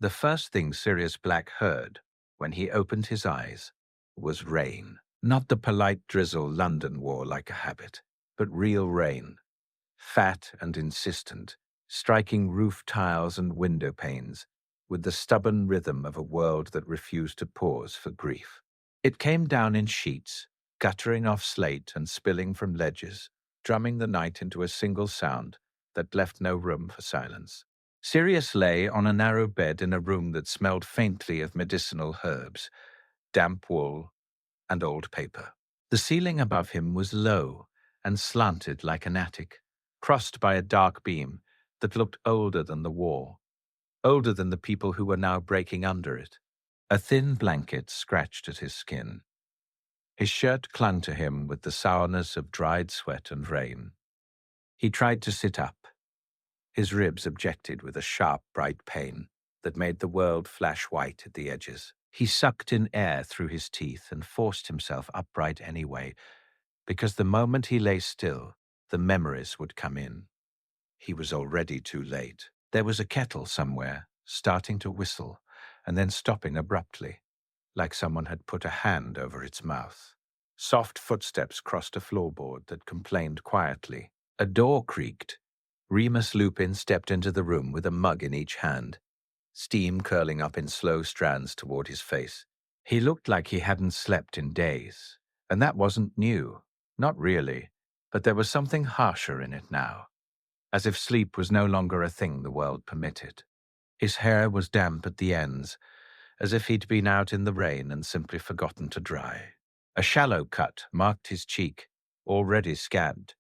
The first thing Sirius Black heard when he opened his eyes was rain. Not the polite drizzle London wore like a habit, but real rain, fat and insistent, striking roof tiles and window panes with the stubborn rhythm of a world that refused to pause for grief. It came down in sheets, guttering off slate and spilling from ledges, drumming the night into a single sound that left no room for silence. Sirius lay on a narrow bed in a room that smelled faintly of medicinal herbs, damp wool, and old paper. The ceiling above him was low and slanted like an attic, crossed by a dark beam that looked older than the wall, older than the people who were now breaking under it. A thin blanket scratched at his skin. His shirt clung to him with the sourness of dried sweat and rain. He tried to sit up. His ribs objected with a sharp, bright pain that made the world flash white at the edges. He sucked in air through his teeth and forced himself upright anyway, because the moment he lay still, the memories would come in. He was already too late. There was a kettle somewhere, starting to whistle, and then stopping abruptly, like someone had put a hand over its mouth. Soft footsteps crossed a floorboard that complained quietly. A door creaked. Remus Lupin stepped into the room with a mug in each hand, steam curling up in slow strands toward his face. He looked like he hadn't slept in days, and that wasn't new. Not really, but there was something harsher in it now, as if sleep was no longer a thing the world permitted. His hair was damp at the ends, as if he'd been out in the rain and simply forgotten to dry. A shallow cut marked his cheek, already scabbed,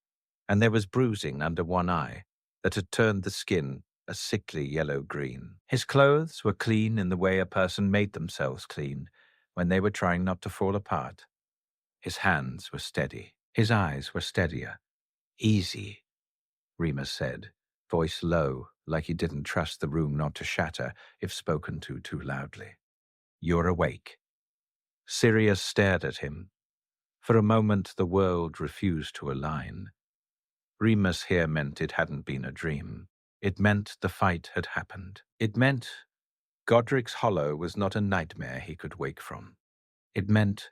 and there was bruising under one eye that had turned the skin a sickly yellow-green. His clothes were clean in the way a person made themselves clean when they were trying not to fall apart. His hands were steady. His eyes were steadier. Easy, Remus said, voice low, like he didn't trust the room not to shatter if spoken to too loudly. You're awake. Sirius stared at him. For a moment the world refused to align. Remus here meant it hadn't been a dream. It meant the fight had happened. It meant Godric's Hollow was not a nightmare he could wake from. It meant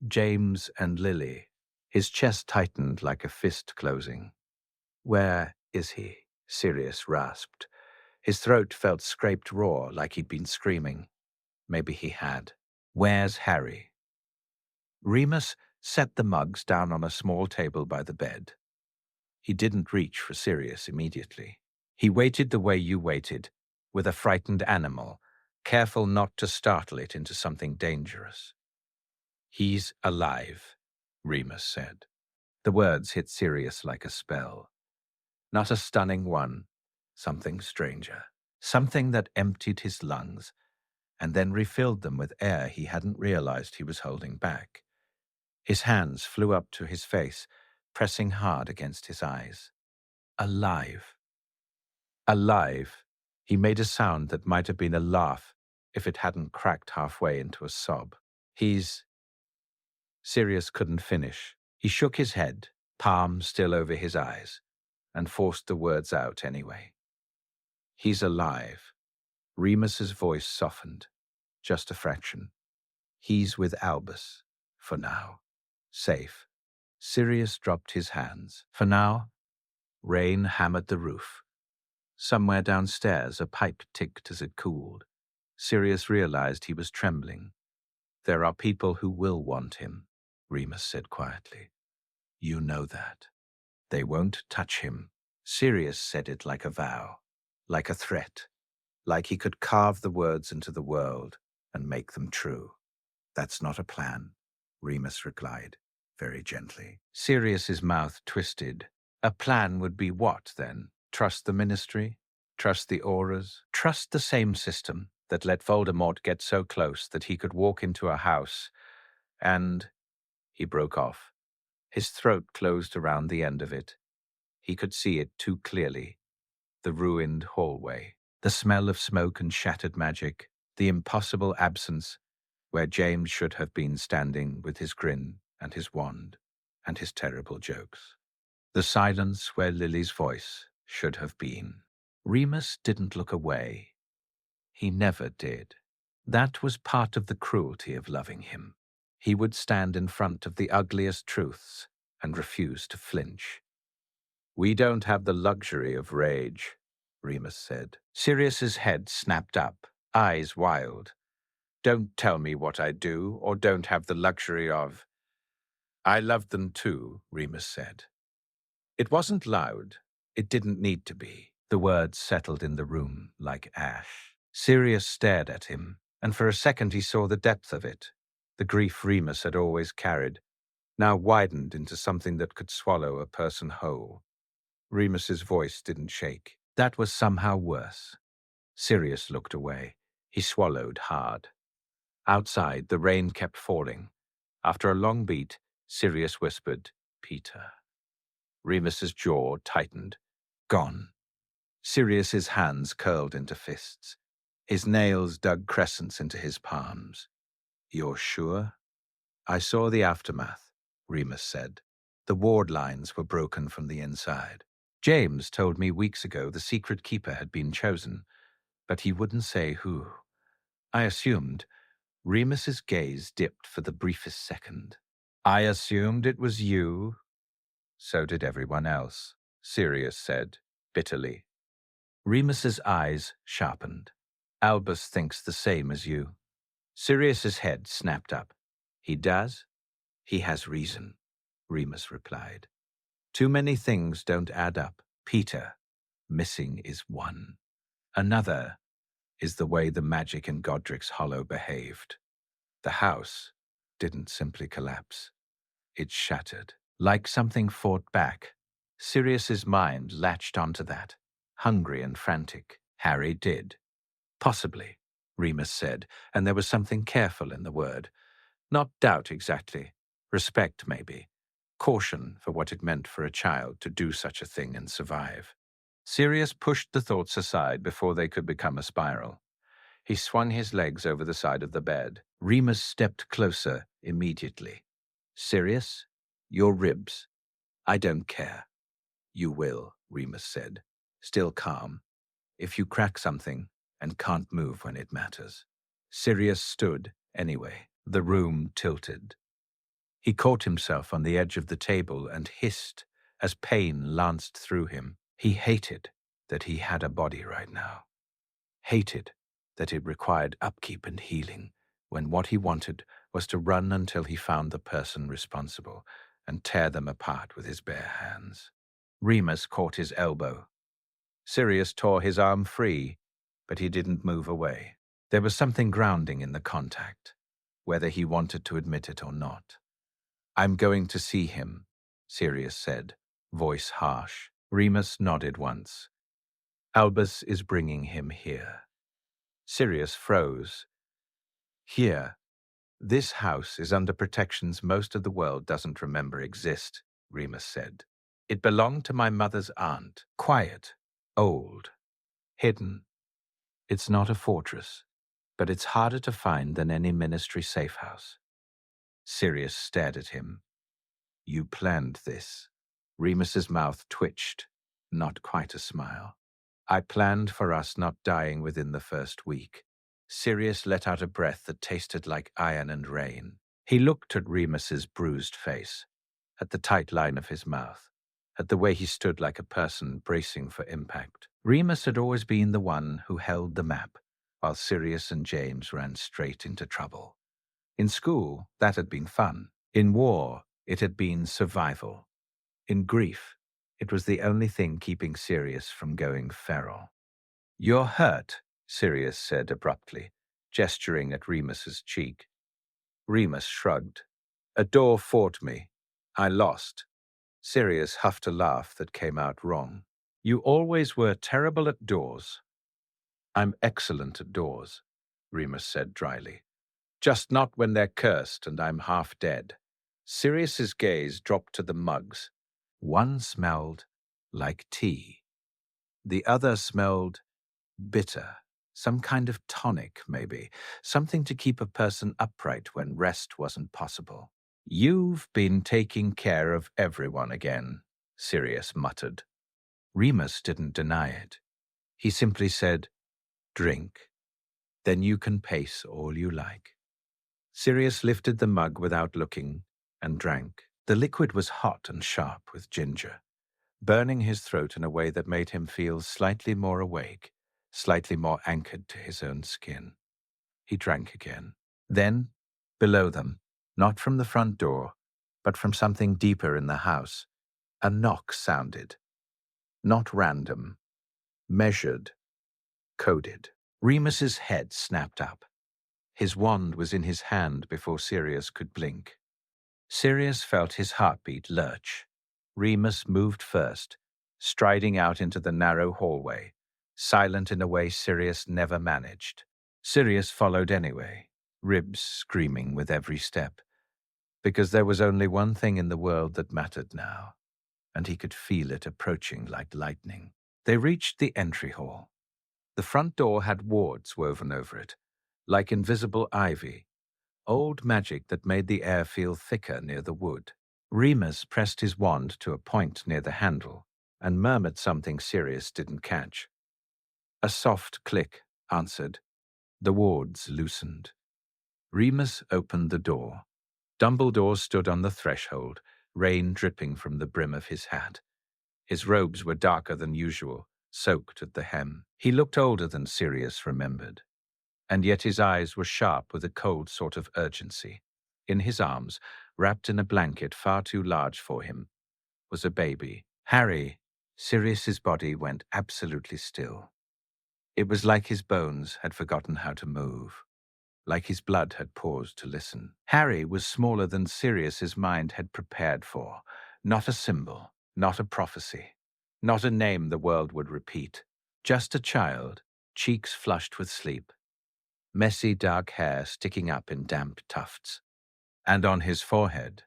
James and Lily. His chest tightened like a fist closing. Where is he? Sirius rasped. His throat felt scraped raw like he'd been screaming. Maybe he had. Where's Harry? Remus set the mugs down on a small table by the bed. He didn't reach for Sirius immediately. He waited the way you waited, with a frightened animal, careful not to startle it into something dangerous. He's alive, Remus said. The words hit Sirius like a spell. Not a stunning one, something stranger. Something that emptied his lungs and then refilled them with air he hadn't realized he was holding back. His hands flew up to his face, pressing hard against his eyes. Alive. Alive. He made a sound that might have been a laugh if it hadn't cracked halfway into a sob. Sirius couldn't finish. He shook his head, palm still over his eyes, and forced the words out anyway. He's alive. Remus's voice softened, just a fraction. He's with Albus, for now. Safe. Sirius dropped his hands. For now, rain hammered the roof. Somewhere downstairs, a pipe ticked as it cooled. Sirius realized he was trembling. There are people who will want him, Remus said quietly. You know that. They won't touch him. Sirius said it like a vow, like a threat, like he could carve the words into the world and make them true. That's not a plan, Remus replied, very gently. Sirius's mouth twisted. A plan would be what, then? Trust the ministry? Trust the auras? Trust the same system that let Voldemort get so close that he could walk into a house and... He broke off. His throat closed around the end of it. He could see it too clearly. The ruined hallway, the smell of smoke and shattered magic, the impossible absence where James should have been standing with his grin and his wand and his terrible jokes. The silence where Lily's voice should have been. Remus didn't look away. He never did. That was part of the cruelty of loving him. He would stand in front of the ugliest truths and refuse to flinch. "We don't have the luxury of rage," Remus said. Sirius's head snapped up, eyes wild. "Don't tell me what I do or don't have the luxury of." "I loved them too," Remus said. It wasn't loud. It didn't need to be. The words settled in the room like ash. Sirius stared at him, and for a second he saw the depth of it. The grief Remus had always carried, now widened into something that could swallow a person whole. Remus's voice didn't shake. That was somehow worse. Sirius looked away. He swallowed hard. Outside, the rain kept falling. After a long beat, Sirius whispered, "Peter." Remus's jaw tightened. "Gone." Sirius's hands curled into fists. His nails dug crescents into his palms. "You're sure?" "I saw the aftermath," Remus said. The ward lines were broken from the inside. James told me weeks ago the secret keeper had been chosen, but he wouldn't say who. I assumed. Remus's gaze dipped for the briefest second. "I assumed it was you." "So did everyone else," Sirius said, bitterly. Remus's eyes sharpened. "Albus thinks the same as you." Sirius's head snapped up. "He does? He has reason," Remus replied. "Too many things don't add up, Peter. Missing is one. Another is the way the magic in Godric's Hollow behaved. The house didn't simply collapse. It shattered, like something fought back. Sirius's mind latched onto that, hungry and frantic. Harry did. "Possibly," Remus said, and there was something careful in the word. Not doubt exactly. Respect, maybe. Caution for what it meant for a child to do such a thing and survive. Sirius pushed the thoughts aside before they could become a spiral. He swung his legs over the side of the bed. Remus stepped closer immediately. "Sirius, your ribs. I don't care." "You will," Remus said, still calm. "If you crack something and can't move when it matters." Sirius stood anyway. The room tilted. He caught himself on the edge of the table and hissed as pain lanced through him. He hated that he had a body right now. Hated that it required upkeep and healing, when what he wanted was to run until he found the person responsible and tear them apart with his bare hands. Remus caught his elbow. Sirius tore his arm free, but he didn't move away. There was something grounding in the contact, whether he wanted to admit it or not. "I'm going to see him," Sirius said, voice harsh. Remus nodded once. "Albus is bringing him here." Sirius froze. "Here. This house is under protections most of the world doesn't remember exist," Remus said. "It belonged to my mother's aunt. Quiet. Old. Hidden. It's not a fortress, but it's harder to find than any ministry safehouse." Sirius stared at him. "You planned this." Remus's mouth twitched, not quite a smile. "I planned for us not dying within the first week." Sirius let out a breath that tasted like iron and rain. He looked at Remus's bruised face, at the tight line of his mouth, at the way he stood like a person bracing for impact. Remus had always been the one who held the map, while Sirius and James ran straight into trouble. In school, that had been fun. In war, it had been survival. In grief, it was the only thing keeping Sirius from going feral. "You're hurt," Sirius said abruptly, gesturing at Remus's cheek. Remus shrugged. "A door fought me. I lost." Sirius huffed a laugh that came out wrong. "You always were terrible at doors." "I'm excellent at doors," Remus said dryly. "Just not when they're cursed and I'm half dead." Sirius's gaze dropped to the mugs. One smelled like tea. The other smelled bitter. Some kind of tonic, maybe. Something to keep a person upright when rest wasn't possible. "You've been taking care of everyone again," Sirius muttered. Remus didn't deny it. He simply said, "Drink." Then you can pace all you like." Sirius lifted the mug without looking and drank. The liquid was hot and sharp with ginger, burning his throat in a way that made him feel slightly more awake, slightly more anchored to his own skin. He drank again. Then, below them, not from the front door, but from something deeper in the house, a knock sounded. Not random, measured, coded. Remus's head snapped up. His wand was in his hand before Sirius could blink. Sirius felt his heartbeat lurch. Remus moved first, striding out into the narrow hallway, silent in a way Sirius never managed. Sirius followed anyway, ribs screaming with every step, because there was only one thing in the world that mattered now, and he could feel it approaching like lightning. They reached the entry hall. The front door had wards woven over it, like invisible ivy, old magic that made the air feel thicker near the wood. Remus pressed his wand to a point near the handle and murmured something Sirius didn't catch. A soft click answered. The wards loosened. Remus opened the door. Dumbledore stood on the threshold, rain dripping from the brim of his hat. His robes were darker than usual, soaked at the hem. He looked older than Sirius remembered, and yet his eyes were sharp with a cold sort of urgency. In his arms, wrapped in a blanket far too large for him, was a baby. Harry. Sirius's body went absolutely still. It was like his bones had forgotten how to move, like his blood had paused to listen. Harry was smaller than Sirius's mind had prepared for. Not a symbol, not a prophecy, not a name the world would repeat. Just a child, cheeks flushed with sleep, messy dark hair sticking up in damp tufts, and on his forehead,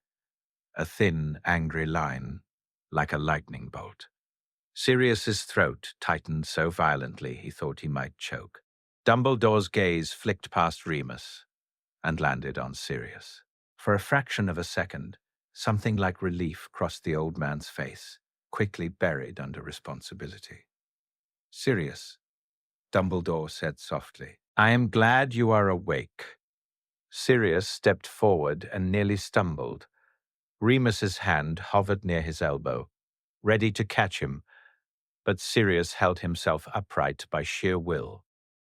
a thin, angry line, like a lightning bolt. Sirius's throat tightened so violently he thought he might choke. Dumbledore's gaze flicked past Remus and landed on Sirius. For a fraction of a second, something like relief crossed the old man's face, quickly buried under responsibility. "Sirius," Dumbledore said softly, "I am glad you are awake." Sirius stepped forward and nearly stumbled. Remus's hand hovered near his elbow, ready to catch him, but Sirius held himself upright by sheer will.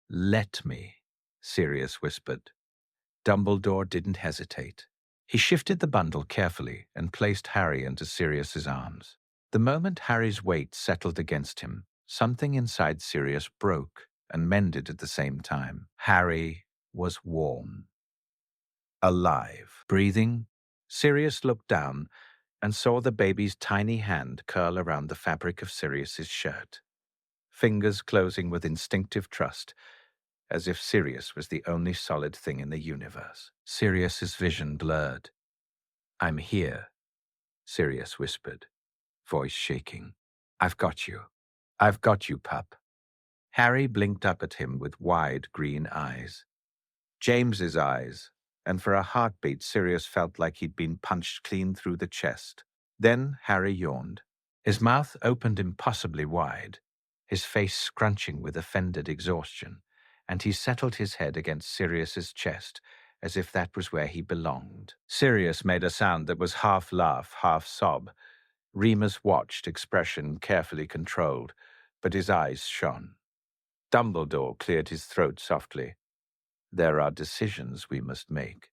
"Let me," Sirius whispered. Dumbledore didn't hesitate. He shifted the bundle carefully and placed Harry into Sirius's arms. The moment Harry's weight settled against him, something inside Sirius broke and mended at the same time. Harry was warm, alive, breathing. Sirius looked down and saw the baby's tiny hand curl around the fabric of Sirius's shirt, fingers closing with instinctive trust, as if Sirius was the only solid thing in the universe. Sirius's vision blurred. "I'm here," Sirius whispered, voice shaking. "I've got you. I've got you, pup." Harry blinked up at him with wide green eyes. James's eyes, and for a heartbeat Sirius felt like he'd been punched clean through the chest. Then Harry yawned. His mouth opened impossibly wide, his face scrunching with offended exhaustion, and he settled his head against Sirius's chest, as if that was where he belonged. Sirius made a sound that was half laugh, half sob. Remus watched, expression carefully controlled, but his eyes shone. Dumbledore cleared his throat softly. "There are decisions we must make."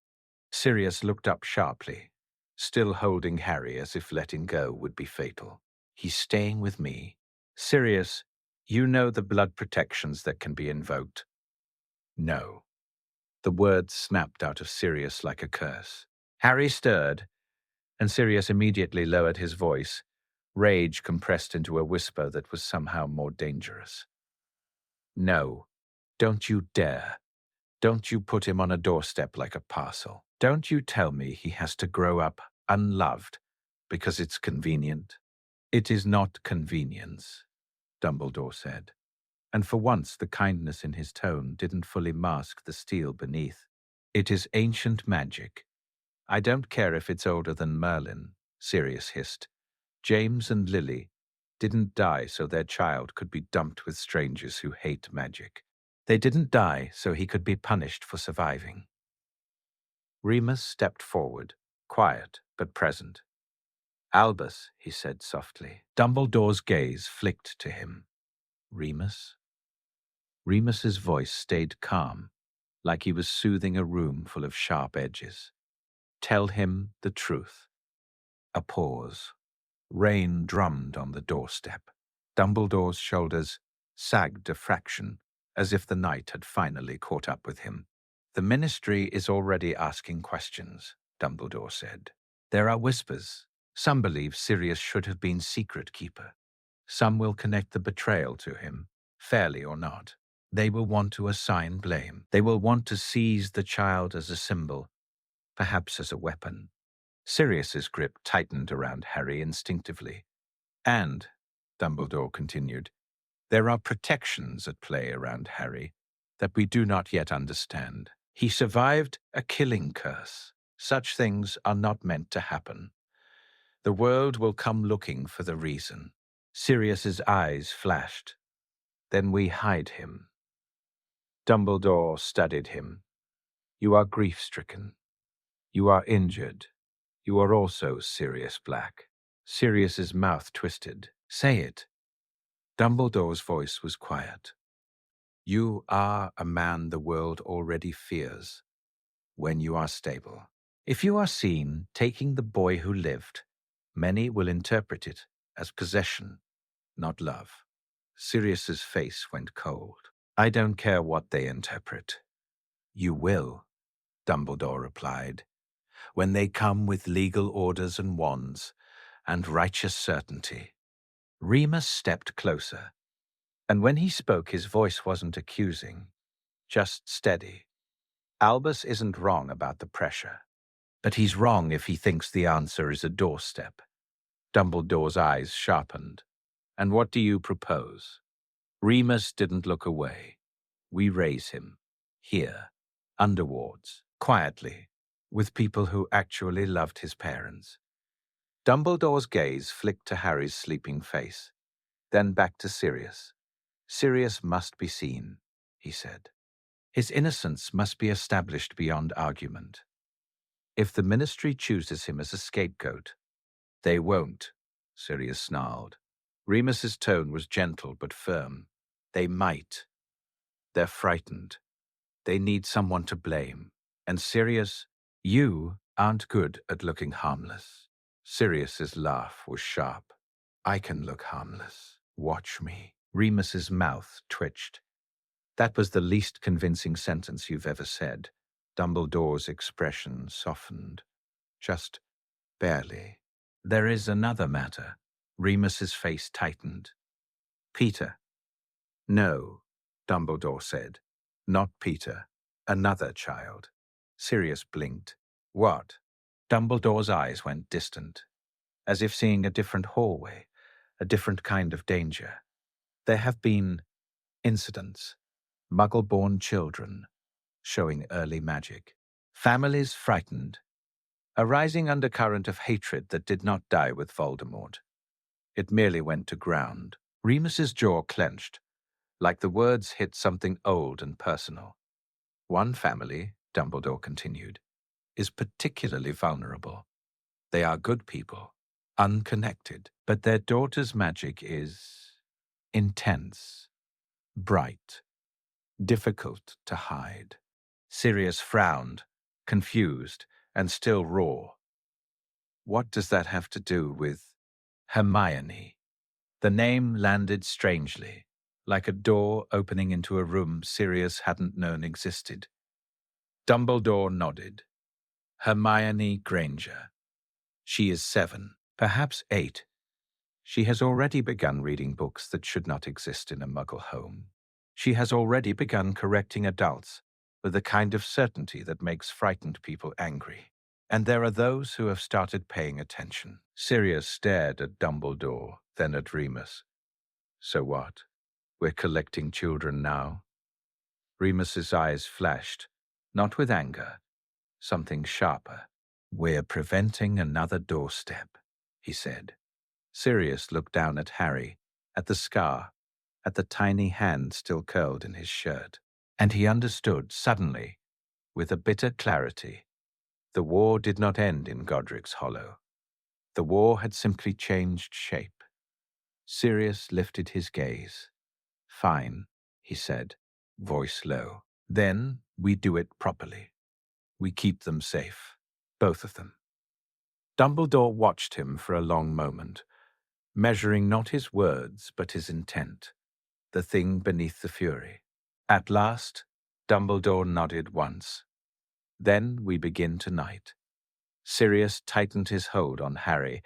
Sirius looked up sharply, still holding Harry as if letting go would be fatal. "He's staying with me." "Sirius, you know the blood protections that can be invoked." "No." The words snapped out of Sirius like a curse. Harry stirred, and Sirius immediately lowered his voice, rage compressed into a whisper that was somehow more dangerous. "No, don't you dare. Don't you put him on a doorstep like a parcel. Don't you tell me he has to grow up unloved because it's convenient." "It is not convenience," Dumbledore said, and for once the kindness in his tone didn't fully mask the steel beneath. "It is ancient magic. I don't care if it's older than Merlin," Sirius hissed. "James and Lily didn't die so their child could be dumped with strangers who hate magic. They didn't die so he could be punished for surviving. Remus stepped forward, quiet but present. Albus, he said softly. Dumbledore's gaze flicked to him. Remus? Remus's voice stayed calm, like he was soothing a room full of sharp edges. Tell him the truth. A pause. Rain drummed on the doorstep. Dumbledore's shoulders sagged a fraction, as if the night had finally caught up with him. The Ministry is already asking questions, Dumbledore said. There are whispers. Some believe Sirius should have been secret keeper. Some will connect the betrayal to him, fairly or not. They will want to assign blame. They will want to seize the child as a symbol, perhaps as a weapon. Sirius's grip tightened around Harry instinctively. And, Dumbledore continued, there are protections at play around Harry that we do not yet understand. He survived a killing curse. Such things are not meant to happen. The world will come looking for the reason. Sirius's eyes flashed. Then we hide him. Dumbledore studied him. You are grief-stricken. You are injured. You are also Sirius Black. Sirius's mouth twisted. Say it. Dumbledore's voice was quiet. You are a man the world already fears when you are stable. If you are seen taking the boy who lived, many will interpret it as possession, not love. Sirius's face went cold. I don't care what they interpret. You will, Dumbledore replied, when they come with legal orders and wands and righteous certainty. Remus stepped closer, and when he spoke his voice wasn't accusing, just steady. Albus isn't wrong about the pressure, but he's wrong if he thinks the answer is a doorstep. Dumbledore's eyes sharpened. And what do you propose? Remus didn't look away. We raise him, here, underwards, quietly, with people who actually loved his parents. Dumbledore's gaze flicked to Harry's sleeping face, then back to Sirius. Sirius must be seen, he said. His innocence must be established beyond argument. If the Ministry chooses him as a scapegoat, they won't, Sirius snarled. Remus's tone was gentle but firm. They might. They're frightened. They need someone to blame. And Sirius, you aren't good at looking harmless. Sirius's laugh was sharp. I can look harmless. Watch me. Remus's mouth twitched. That was the least convincing sentence you've ever said. Dumbledore's expression softened. Just barely. There is another matter. Remus's face tightened. Peter. No, Dumbledore said. Not Peter. Another child. Sirius blinked. What? Dumbledore's eyes went distant, as if seeing a different hallway, a different kind of danger. There have been incidents. Muggle-born children, showing early magic. Families frightened. A rising undercurrent of hatred that did not die with Voldemort. It merely went to ground. Remus's jaw clenched, like the words hit something old and personal. One family, Dumbledore continued, is particularly vulnerable. They are good people, unconnected, but their daughter's magic is intense, bright, difficult to hide. Sirius frowned, confused, and still raw. What does that have to do with Hermione? The name landed strangely, like a door opening into a room Sirius hadn't known existed. Dumbledore nodded. Hermione Granger. She is 7, perhaps 8. She has already begun reading books that should not exist in a Muggle home. She has already begun correcting adults with the kind of certainty that makes frightened people angry. And there are those who have started paying attention. Sirius stared at Dumbledore, then at Remus. So what? We're collecting children now? Remus's eyes flashed, not with anger, something sharper. We're preventing another doorstep, he said. Sirius looked down at Harry, at the scar, at the tiny hand still curled in his shirt. And he understood suddenly, with a bitter clarity, the war did not end in Godric's Hollow. The war had simply changed shape. Sirius lifted his gaze. "Fine," he said, voice low. "Then we do it properly. We keep them safe. Both of them." Dumbledore watched him for a long moment, measuring not his words but his intent, the thing beneath the fury. At last, Dumbledore nodded once. "Then we begin tonight." Sirius tightened his hold on Harry,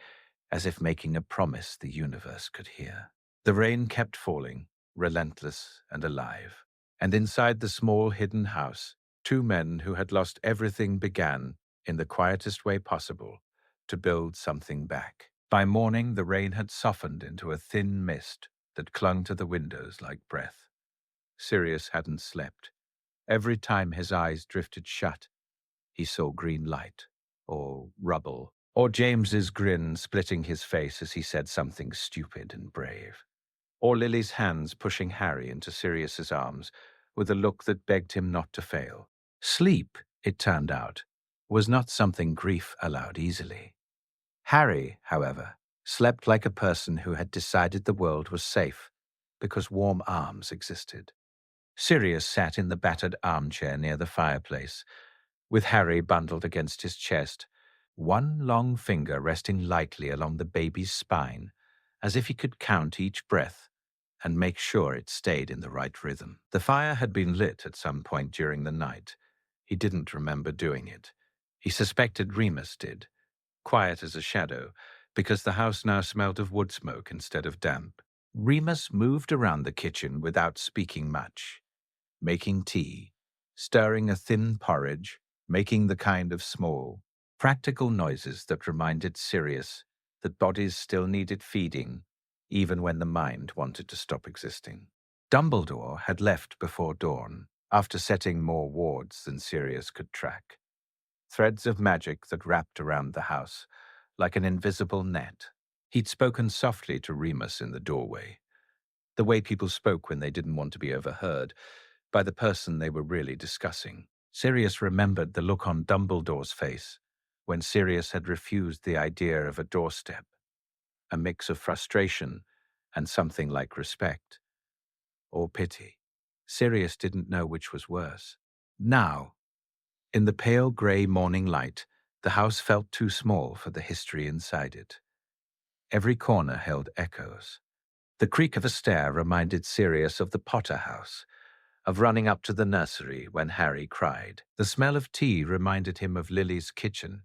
as if making a promise the universe could hear. The rain kept falling, relentless and alive. And inside the small hidden house, two men who had lost everything began, in the quietest way possible, to build something back. By morning, the rain had softened into a thin mist that clung to the windows like breath. Sirius hadn't slept. Every time his eyes drifted shut, he saw green light, or rubble, or James's grin splitting his face as he said something stupid and brave, or Lily's hands pushing Harry into Sirius's arms with a look that begged him not to fail. Sleep, it turned out, was not something grief allowed easily. Harry, however, slept like a person who had decided the world was safe because warm arms existed. Sirius sat in the battered armchair near the fireplace, with Harry bundled against his chest, one long finger resting lightly along the baby's spine, as if he could count each breath and make sure it stayed in the right rhythm. The fire had been lit at some point during the night. He didn't remember doing it. He suspected Remus did, quiet as a shadow, because the house now smelled of wood smoke instead of damp. Remus moved around the kitchen without speaking much, making tea, stirring a thin porridge, making the kind of small, practical noises that reminded Sirius that bodies still needed feeding, even when the mind wanted to stop existing. Dumbledore had left before dawn, after setting more wards than Sirius could track. Threads of magic that wrapped around the house, like an invisible net. He'd spoken softly to Remus in the doorway, the way people spoke when they didn't want to be overheard by the person they were really discussing. Sirius remembered the look on Dumbledore's face when Sirius had refused the idea of a doorstep, a mix of frustration and something like respect or pity. Sirius didn't know which was worse. Now, in the pale grey morning light, the house felt too small for the history inside it. Every corner held echoes. The creak of a stair reminded Sirius of the Potter house, of running up to the nursery when Harry cried. The smell of tea reminded him of Lily's kitchen,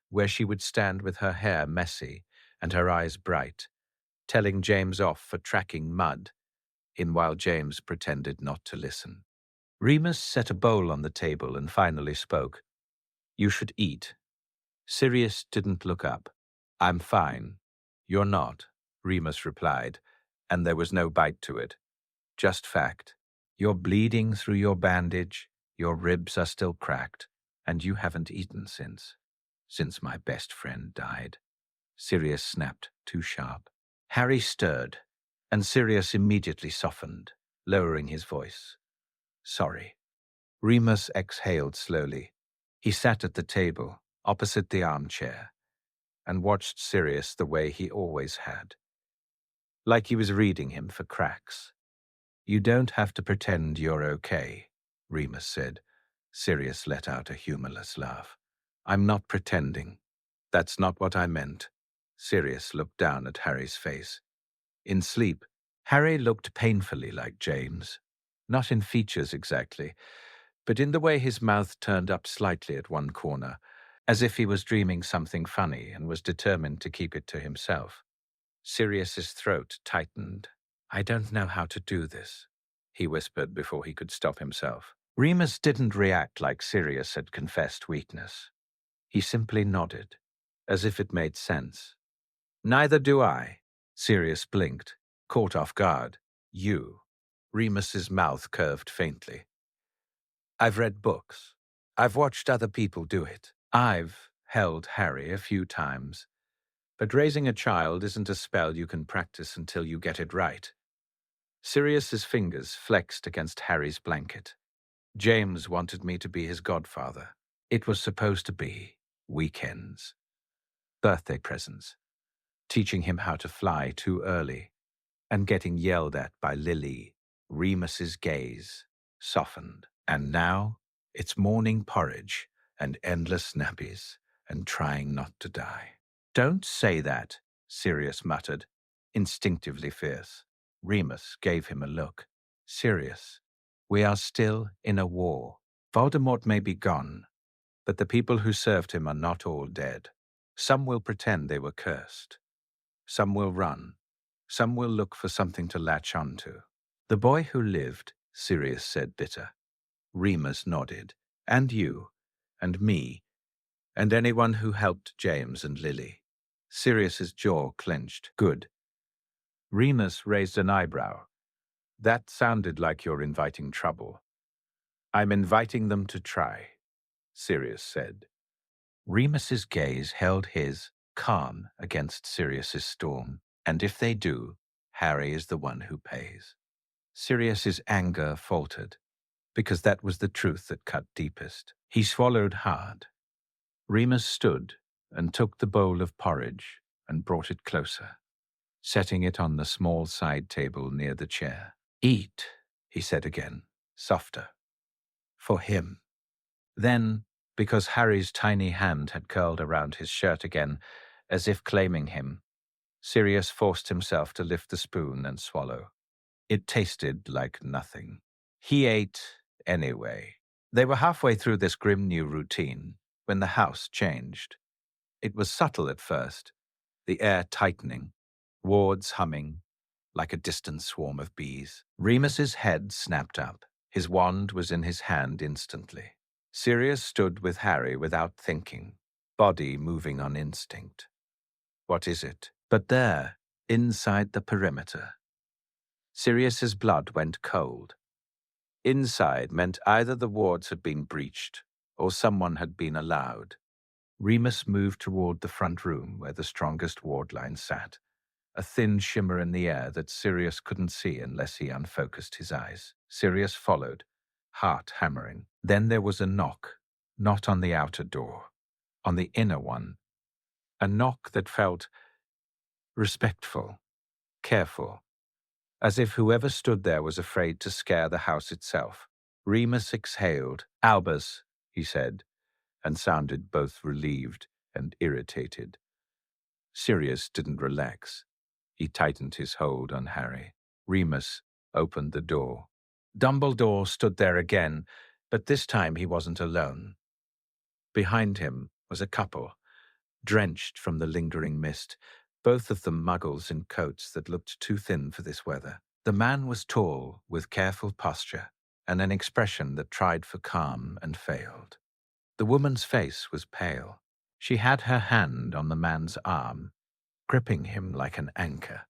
where she would stand with her hair messy and her eyes bright, telling James off for tracking mud, in while James pretended not to listen. Remus set a bowl on the table and finally spoke. "You should eat." Sirius didn't look up. "I'm fine." "You're not," Remus replied, and there was no bite to it. Just fact. You're bleeding through your bandage, your ribs are still cracked, and you haven't eaten since my best friend died. Sirius snapped, too sharp. Harry stirred, and Sirius immediately softened, lowering his voice. "Sorry." Remus exhaled slowly. He sat at the table, opposite the armchair, and watched Sirius the way he always had, like he was reading him for cracks. "You don't have to pretend you're okay," Remus said. Sirius let out a humorless laugh. "I'm not pretending. That's not what I meant." Sirius looked down at Harry's face. In sleep, Harry looked painfully like James. Not in features exactly, but in the way his mouth turned up slightly at one corner, as if he was dreaming something funny and was determined to keep it to himself. Sirius's throat tightened. "I don't know how to do this," he whispered before he could stop himself. Remus didn't react like Sirius had confessed weakness. He simply nodded, as if it made sense. "Neither do I." Sirius blinked, caught off guard. "You." Remus's mouth curved faintly. "I've read books. I've watched other people do it. I've held Harry a few times. But raising a child isn't a spell you can practice until you get it right." Sirius's fingers flexed against Harry's blanket. James wanted me to be his godfather. It was supposed to be weekends, birthday presents, teaching him how to fly too early, and getting yelled at by Lily. Remus's gaze softened. And now it's morning porridge and endless nappies and trying not to die. Don't say that, Sirius muttered, instinctively fierce. Remus gave him a look. Sirius, we are still in a war. Voldemort may be gone, but the people who served him are not all dead. Some will pretend they were cursed. Some will run. Some will look for something to latch onto. The boy who lived, Sirius said bitter. Remus nodded. And you, and me, and anyone who helped James and Lily. Sirius's jaw clenched. Good. Remus raised an eyebrow. That sounded like you're inviting trouble. I'm inviting them to try, Sirius said. Remus's gaze held his, calm against Sirius's storm. And if they do, Harry is the one who pays. Sirius's anger faltered, because that was the truth that cut deepest. He swallowed hard. Remus stood and took the bowl of porridge and brought it closer, setting it on the small side table near the chair. Eat, he said again, softer. For him. Then, because Harry's tiny hand had curled around his shirt again, as if claiming him, Sirius forced himself to lift the spoon and swallow. It tasted like nothing. He ate anyway. They were halfway through this grim new routine when the house changed. It was subtle at first, the air tightening, wards humming, like a distant swarm of bees. Remus's head snapped up. His wand was in his hand instantly. Sirius stood with Harry without thinking, body moving on instinct. What is it? But there, inside the perimeter, Sirius's blood went cold. Inside meant either the wards had been breached or someone had been allowed. Remus moved toward the front room where the strongest ward line sat, a thin shimmer in the air that Sirius couldn't see unless he unfocused his eyes. Sirius followed, heart hammering. Then there was a knock, not on the outer door, on the inner one, a knock that felt respectful, careful, as if whoever stood there was afraid to scare the house itself. Remus exhaled. Albus, he said, and sounded both relieved and irritated. Sirius didn't relax. He tightened his hold on Harry. Remus opened the door. Dumbledore stood there again, but this time he wasn't alone. Behind him was a couple, drenched from the lingering mist, both of them muggles in coats that looked too thin for this weather. The man was tall, with careful posture, and an expression that tried for calm and failed. The woman's face was pale. She had her hand on the man's arm, gripping him like an anchor.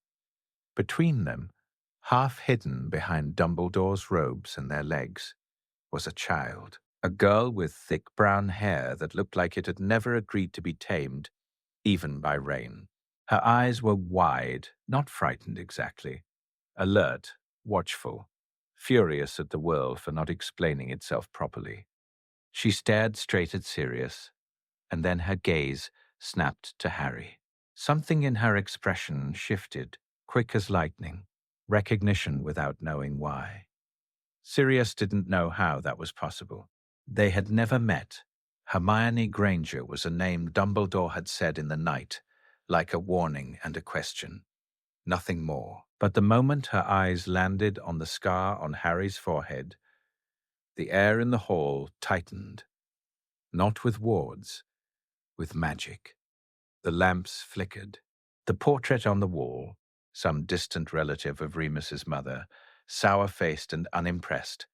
Between them, half hidden behind Dumbledore's robes and their legs, was a child, a girl with thick brown hair that looked like it had never agreed to be tamed, even by rain. Her eyes were wide, not frightened exactly, alert, watchful, furious at the world for not explaining itself properly. She stared straight at Sirius, and then her gaze snapped to Harry. Something in her expression shifted, quick as lightning, recognition without knowing why. Sirius didn't know how that was possible. They had never met. Hermione Granger was a name Dumbledore had said in the night, like a warning and a question. Nothing more. But the moment her eyes landed on the scar on Harry's forehead, the air in the hall tightened. Not with wards, with magic. The lamps flickered. The portrait on the wall, some distant relative of Remus's mother, sour-faced and unimpressed,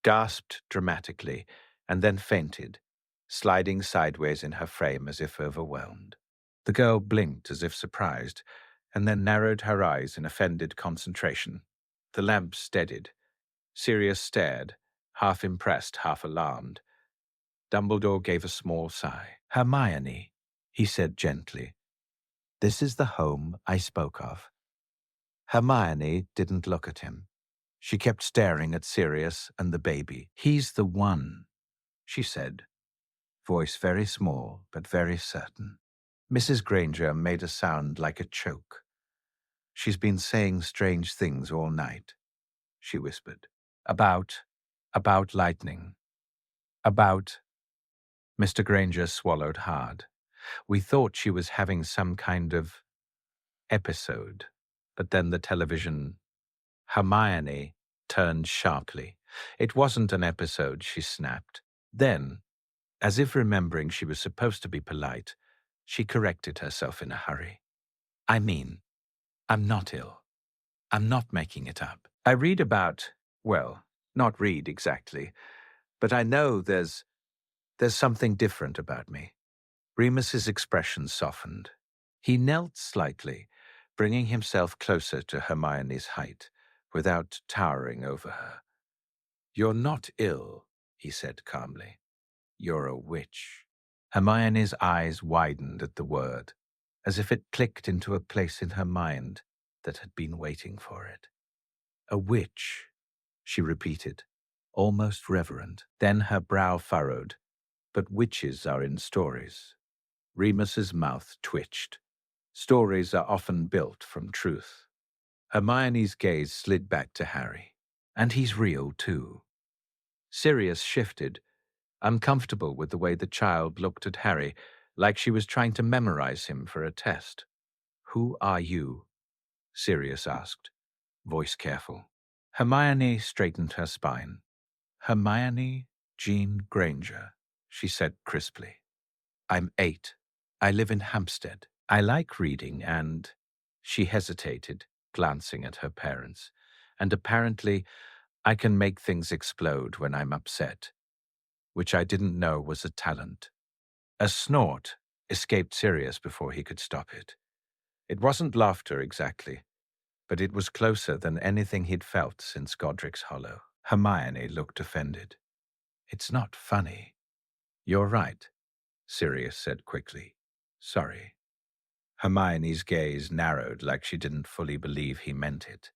gasped dramatically and then fainted, sliding sideways in her frame as if overwhelmed. The girl blinked as if surprised, and then narrowed her eyes in offended concentration. The lamp steadied. Sirius stared, half impressed, half alarmed. Dumbledore gave a small sigh. "Hermione," he said gently, "this is the home I spoke of." Hermione didn't look at him. She kept staring at Sirius and the baby. "He's the one," she said, voice very small but very certain. Mrs. Granger made a sound like a choke. "She's been saying strange things all night," she whispered. About lightning. About—" Mr. Granger swallowed hard. "We thought she was having some kind of episode, but then the television—" Hermione turned sharply. "It wasn't an episode," she snapped. Then, as if remembering she was supposed to be polite, she corrected herself in a hurry. "I mean, I'm not ill. I'm not making it up. I read about, well, not read exactly, but I know there's something different about me." Remus's expression softened. He knelt slightly, bringing himself closer to Hermione's height, without towering over her. "You're not ill," he said calmly. "You're a witch." Hermione's eyes widened at the word, as if it clicked into a place in her mind that had been waiting for it. "A witch," she repeated, almost reverent. Then her brow furrowed. "But witches are in stories." Remus's mouth twitched. "Stories are often built from truth." Hermione's gaze slid back to Harry. "And he's real, too." Sirius shifted, uncomfortable with the way the child looked at Harry, like she was trying to memorize him for a test. "Who are you?" Sirius asked, voice careful. Hermione straightened her spine. "Hermione Jean Granger," she said crisply. "I'm 8. I live in Hampstead. I like reading and—" She hesitated, glancing at her parents. "And apparently I can make things explode when I'm upset, which I didn't know was a talent." A snort escaped Sirius before he could stop it. It wasn't laughter exactly, but it was closer than anything he'd felt since Godric's Hollow. Hermione looked offended. "It's not funny." "You're right," Sirius said quickly. "Sorry." Hermione's gaze narrowed like she didn't fully believe he meant it.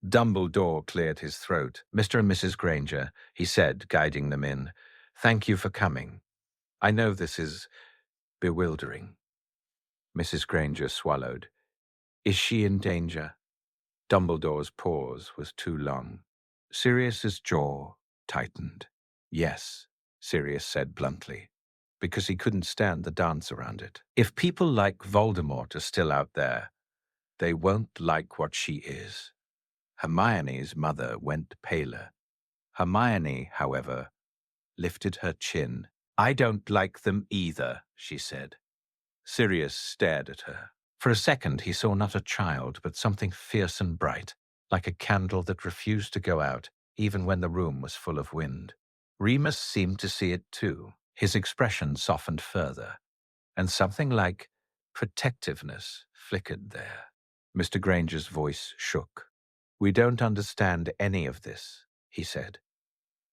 Dumbledore cleared his throat. "Mr. and Mrs. Granger," he said, guiding them in. "Thank you for coming. I know this is bewildering." Mrs. Granger swallowed. "Is she in danger?" Dumbledore's pause was too long. Sirius's jaw tightened. "Yes," Sirius said bluntly, because he couldn't stand the dance around it. "If people like Voldemort are still out there, they won't like what she is." Hermione's mother went paler. Hermione, however, lifted her chin. "I don't like them either," she said. Sirius stared at her. For a second, he saw not a child, but something fierce and bright, like a candle that refused to go out, even when the room was full of wind. Remus seemed to see it too. His expression softened further, and something like protectiveness flickered there. Mr. Granger's voice shook. "We don't understand any of this," he said.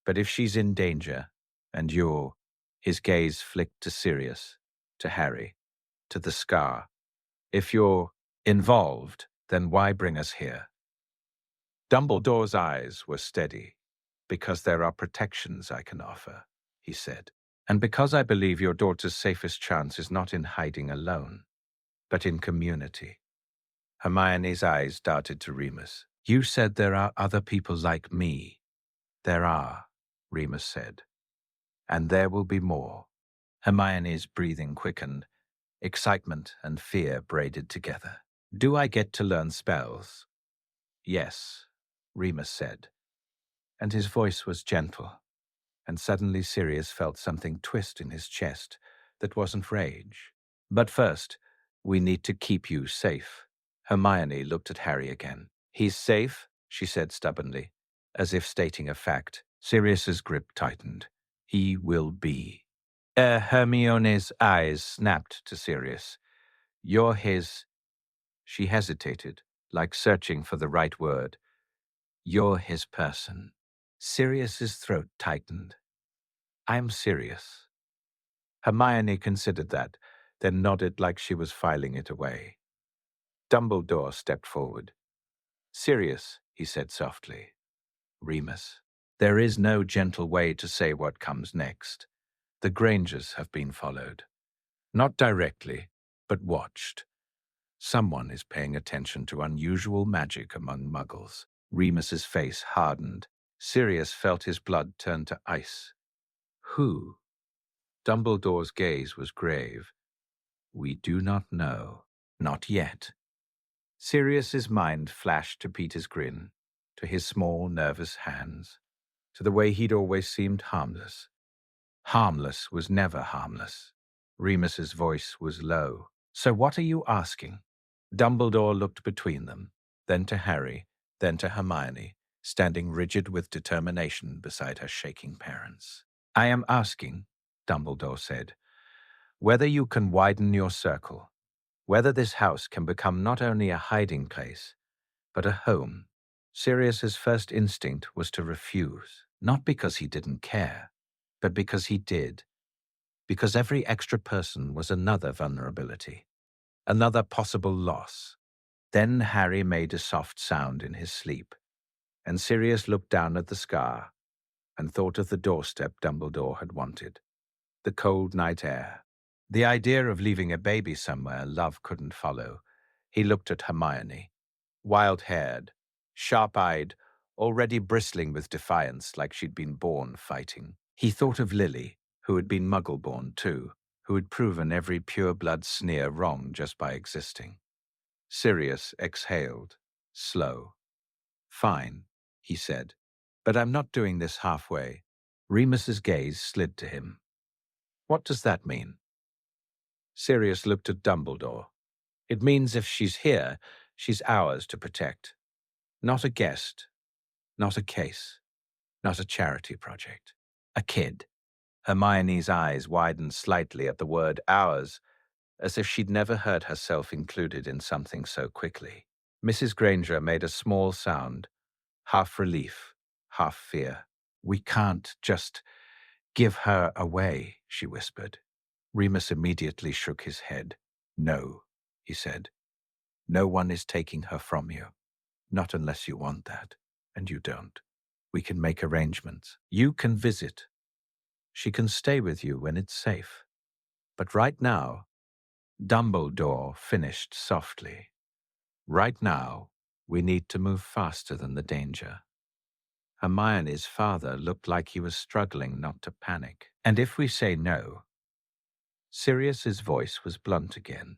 "But if she's in danger, and you're—" His gaze flicked to Sirius, to Harry, to the scar. "If you're involved, then why bring us here?" Dumbledore's eyes were steady. "Because there are protections I can offer," he said. "And because I believe your daughter's safest chance is not in hiding alone, but in community." Hermione's eyes darted to Remus. "You said there are other people like me." "There are," Remus said. "And there will be more." Hermione's breathing quickened. Excitement and fear braided together. "Do I get to learn spells?" "Yes," Remus said, and his voice was gentle, and suddenly Sirius felt something twist in his chest that wasn't rage. "But first, we need to keep you safe." Hermione looked at Harry again. "He's safe," she said stubbornly, as if stating a fact. Sirius's grip tightened. "He will be." Hermione's eyes snapped to Sirius. "You're his—" She hesitated, like searching for the right word. "You're his person." Sirius's throat tightened. "I'm serious." Hermione considered that, then nodded like she was filing it away. Dumbledore stepped forward. "Sirius," he said softly, Remus. There is no gentle way to say what comes next. The Grangers have been followed. Not directly, but watched. Someone is paying attention to unusual magic among muggles. Remus's face hardened. Sirius felt his blood turn to ice. Who? Dumbledore's gaze was grave. We do not know. Not yet. Sirius's mind flashed to Peter's grin, to his small, nervous hands, to the way he'd always seemed harmless. Harmless was never harmless. Remus's voice was low. So what are you asking? Dumbledore looked between them, then to Harry, then to Hermione, standing rigid with determination beside her shaking parents. I am asking, Dumbledore said, whether you can widen your circle, whether this house can become not only a hiding place, but a home. Sirius's first instinct was to refuse, not because he didn't care, but because he did, because every extra person was another vulnerability, another possible loss. Then Harry made a soft sound in his sleep, and Sirius looked down at the scar and thought of the doorstep Dumbledore had wanted, the cold night air. The idea of leaving a baby somewhere love couldn't follow. He looked at Hermione, wild-haired, sharp-eyed, already bristling with defiance like she'd been born fighting. He thought of Lily, who had been Muggle-born too, who had proven every pure-blood sneer wrong just by existing. Sirius exhaled, slow. Fine, he said, but I'm not doing this halfway. Remus's gaze slid to him. What does that mean? Sirius looked at Dumbledore. It means if she's here, she's ours to protect. Not a guest, not a case, not a charity project. A kid. Hermione's eyes widened slightly at the word ours, as if she'd never heard herself included in something so quickly. Mrs. Granger made a small sound, half relief, half fear. We can't just give her away, she whispered. Remus immediately shook his head. No, he said. No one is taking her from you. Not unless you want that, and you don't. We can make arrangements. You can visit. She can stay with you when it's safe. But right now, Dumbledore finished softly. Right now, we need to move faster than the danger. Hermione's father looked like he was struggling not to panic. And if we say no, Sirius's voice was blunt again.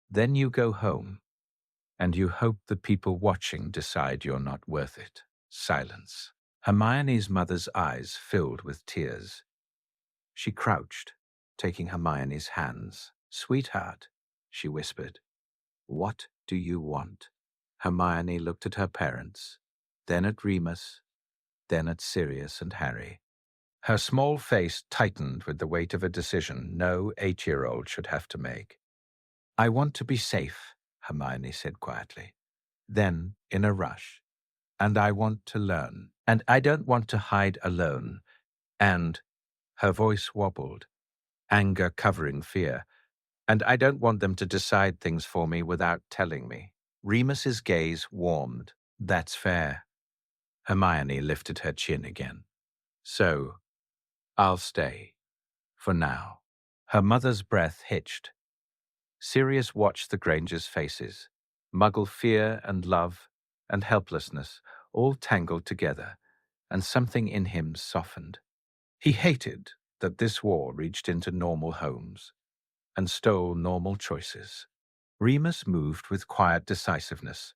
Then you go home, and you hope the people watching decide you're not worth it. Silence. Hermione's mother's eyes filled with tears. She crouched, taking Hermione's hands. Sweetheart, she whispered, what do you want? Hermione looked at her parents, then at Remus, then at Sirius and Harry. Her small face tightened with the weight of a decision no 8-year-old should have to make. I want to be safe, Hermione said quietly. Then, in a rush, and I want to learn, and I don't want to hide alone, and, her voice wobbled, anger covering fear, and I don't want them to decide things for me without telling me. Remus's gaze warmed. That's fair. Hermione lifted her chin again. So, I'll stay. For now. Her mother's breath hitched. Sirius watched the Grangers' faces. Muggle fear and love and helplessness all tangled together, and something in him softened. He hated that this war reached into normal homes and stole normal choices. Remus moved with quiet decisiveness,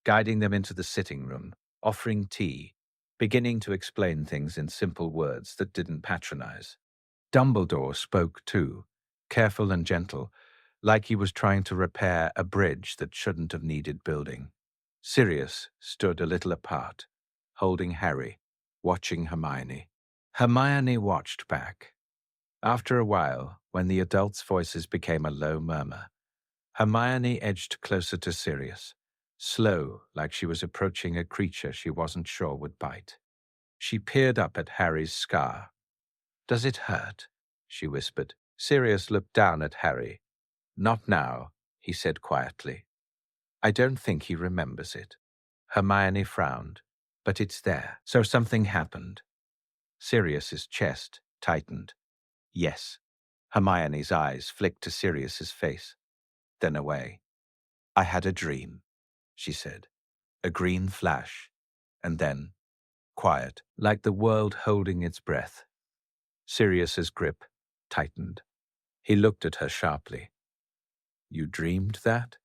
guiding them into the sitting room, offering tea, beginning to explain things in simple words that didn't patronize. Dumbledore spoke too, careful and gentle, like he was trying to repair a bridge that shouldn't have needed building. Sirius stood a little apart, holding Harry, watching Hermione. Hermione watched back. After a while, when the adults' voices became a low murmur, Hermione edged closer to Sirius, slow like she was approaching a creature she wasn't sure would bite. She peered up at Harry's scar. Does it hurt? She whispered. Sirius looked down at Harry. Not now, he said quietly. I don't think he remembers it. Hermione frowned. but it's there. So something happened. Sirius's chest tightened. Yes. Hermione's eyes flicked to Sirius's face, then away. I had a dream, she said. A green flash, and then quiet, like the world holding its breath. Sirius's grip tightened. He looked at her sharply. You dreamed that?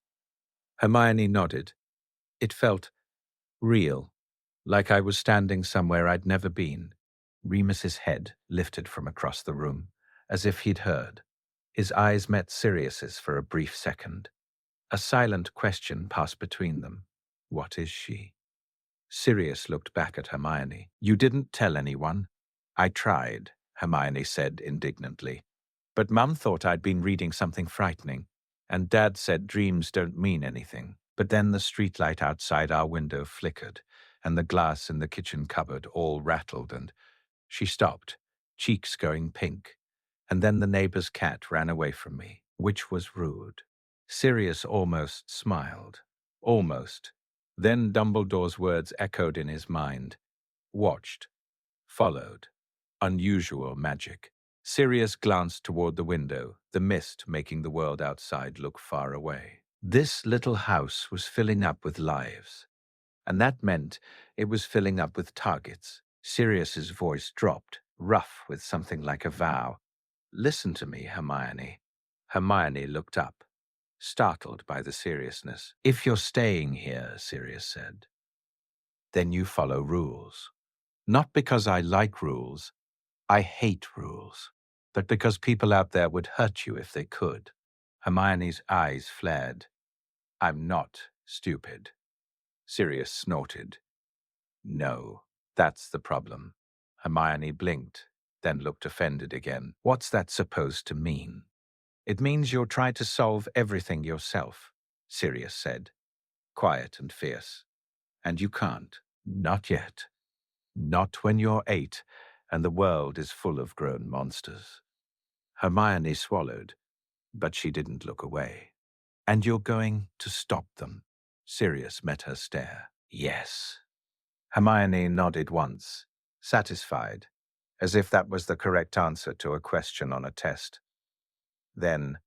Hermione nodded. It felt real, like I was standing somewhere I'd never been. Remus's head lifted from across the room, as if he'd heard. His eyes met Sirius's for a brief second. A silent question passed between them. What is she? Sirius looked back at Hermione. You didn't tell anyone? I tried, Hermione said indignantly. But Mum thought I'd been reading something frightening, and Dad said dreams don't mean anything. But then the streetlight outside our window flickered, and the glass in the kitchen cupboard all rattled, and she stopped, cheeks going pink. And then the neighbor's cat ran away from me, which was rude. Sirius almost smiled. Almost. Then Dumbledore's words echoed in his mind. Watched. Followed. Unusual magic. Sirius glanced toward the window, the mist making the world outside look far away. This little house was filling up with lives, and that meant it was filling up with targets. Sirius's voice dropped, rough with something like a vow. Listen to me, Hermione. Hermione looked up, startled by the seriousness. If you're staying here, Sirius said, then you follow rules. Not because I like rules, I hate rules, but because people out there would hurt you if they could. Hermione's eyes flared. I'm not stupid. Sirius snorted. No, that's the problem. Hermione blinked, then looked offended again. What's that supposed to mean? It means you'll try to solve everything yourself, Sirius said, quiet and fierce. And you can't. Not yet. Not when you're 8 and the world is full of grown monsters. Hermione swallowed, but she didn't look away. And you're going to stop them? Sirius met her stare. Yes. Hermione nodded once, satisfied, as if that was the correct answer to a question on a test. Then,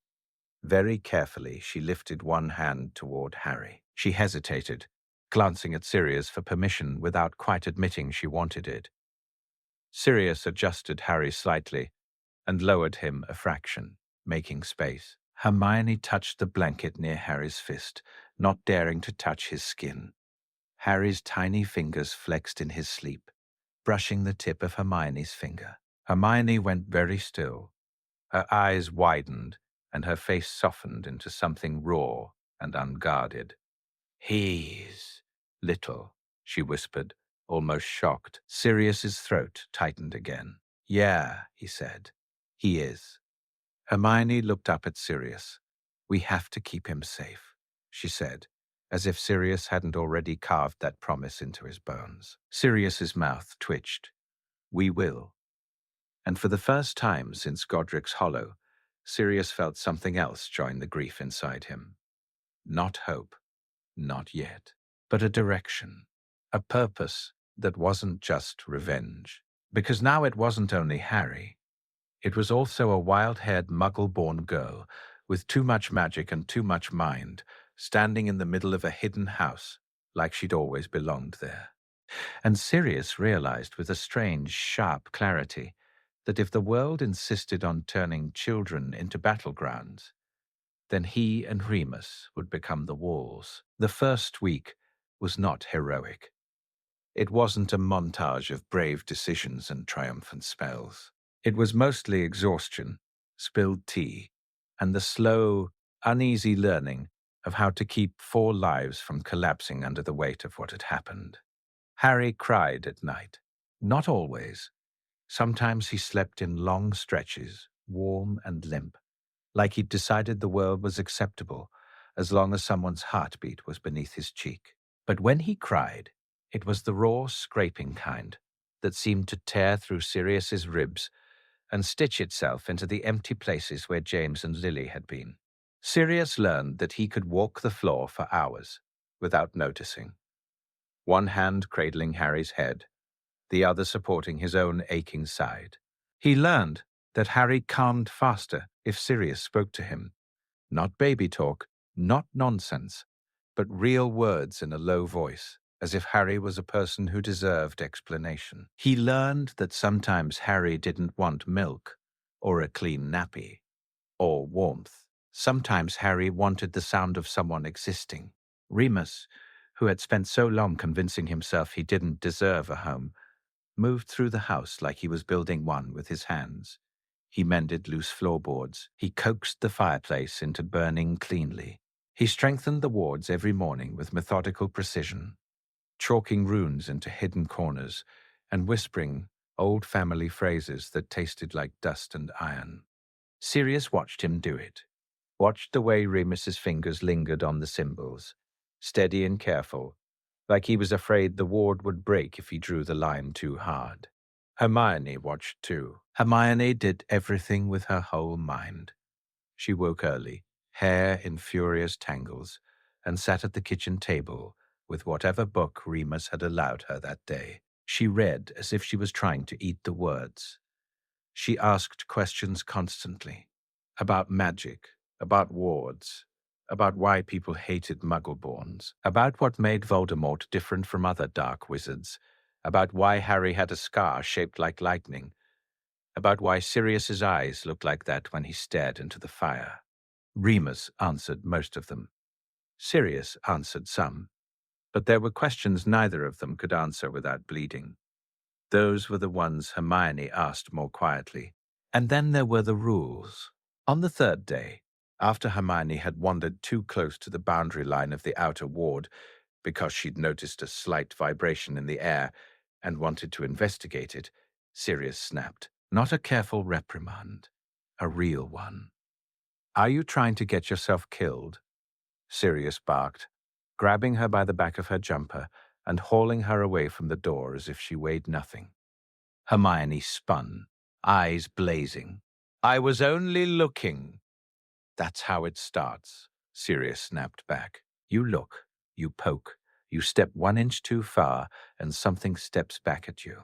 very carefully, she lifted one hand toward Harry. She hesitated, glancing at Sirius for permission without quite admitting she wanted it. Sirius adjusted Harry slightly and lowered him a fraction, making space. Hermione touched the blanket near Harry's fist, not daring to touch his skin. Harry's tiny fingers flexed in his sleep, brushing the tip of Hermione's finger. Hermione went very still. Her eyes widened, and her face softened into something raw and unguarded. He's little, she whispered, almost shocked. Sirius's throat tightened again. Yeah, he said. He is. Hermione looked up at Sirius. We have to keep him safe, she said, as if Sirius hadn't already carved that promise into his bones. Sirius's mouth twitched. We will. And for the first time since Godric's Hollow, Sirius felt something else join the grief inside him. Not hope, not yet, but a direction, a purpose that wasn't just revenge. Because now it wasn't only Harry. It was also a wild-haired, muggle-born girl with too much magic and too much mind, standing in the middle of a hidden house, like she'd always belonged there. And Sirius realized with a strange, sharp clarity that if the world insisted on turning children into battlegrounds, then he and Remus would become the walls. The first week was not heroic. It wasn't a montage of brave decisions and triumphant spells. It was mostly exhaustion, spilled tea, and the slow, uneasy learning of how to keep 4 lives from collapsing under the weight of what had happened. Harry cried at night. Not always. Sometimes he slept in long stretches, warm and limp, like he'd decided the world was acceptable as long as someone's heartbeat was beneath his cheek. But when he cried, it was the raw, scraping kind that seemed to tear through Sirius's ribs and stitch itself into the empty places where James and Lily had been. Sirius learned that he could walk the floor for hours without noticing. one hand cradling Harry's head, the other supporting his own aching side. He learned that Harry calmed faster if Sirius spoke to him. Not baby talk, not nonsense, but real words in a low voice, as if Harry was a person who deserved explanation. He learned that sometimes Harry didn't want milk, or a clean nappy, or warmth. Sometimes Harry wanted the sound of someone existing. Remus, who had spent so long convincing himself he didn't deserve a home, moved through the house like he was building one with his hands. He mended loose floorboards. He coaxed the fireplace into burning cleanly. He strengthened the wards every morning with methodical precision, chalking runes into hidden corners and whispering old family phrases that tasted like dust and iron. Sirius watched him do it, watched the way Remus's fingers lingered on the symbols, steady and careful, like he was afraid the ward would break if he drew the line too hard. Hermione watched too. Hermione did everything with her whole mind. She woke early, hair in furious tangles, and sat at the kitchen table with whatever book Remus had allowed her that day. She read as if she was trying to eat the words. She asked questions constantly, about magic, about wards, about why people hated Muggleborns, about what made Voldemort different from other dark wizards, about why Harry had a scar shaped like lightning, about why Sirius's eyes looked like that when he stared into the fire. Remus answered most of them. Sirius answered some, but there were questions neither of them could answer without bleeding. Those were the ones Hermione asked more quietly. And then there were the rules. On the third day, after Hermione had wandered too close to the boundary line of the outer ward because she'd noticed a slight vibration in the air and wanted to investigate it, Sirius snapped. Not a careful reprimand, a real one. Are you trying to get yourself killed? Sirius barked, grabbing her by the back of her jumper and hauling her away from the door as if she weighed nothing. Hermione spun, eyes blazing. I was only looking. That's how it starts, Sirius snapped back. You look, you poke, you step 1 inch too far, and something steps back at you.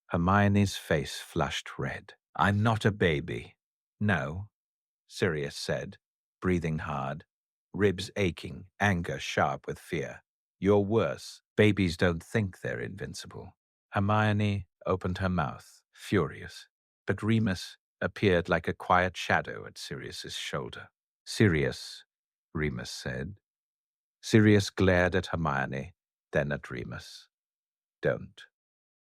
Hermione's face flushed red. I'm not a baby. No, Sirius said, breathing hard, ribs aching, anger sharp with fear. You're worse. Babies don't think they're invincible. Hermione opened her mouth, furious, but Remus appeared like a quiet shadow at Sirius's shoulder. Sirius, Remus said. Sirius glared at Hermione, then at Remus. Don't.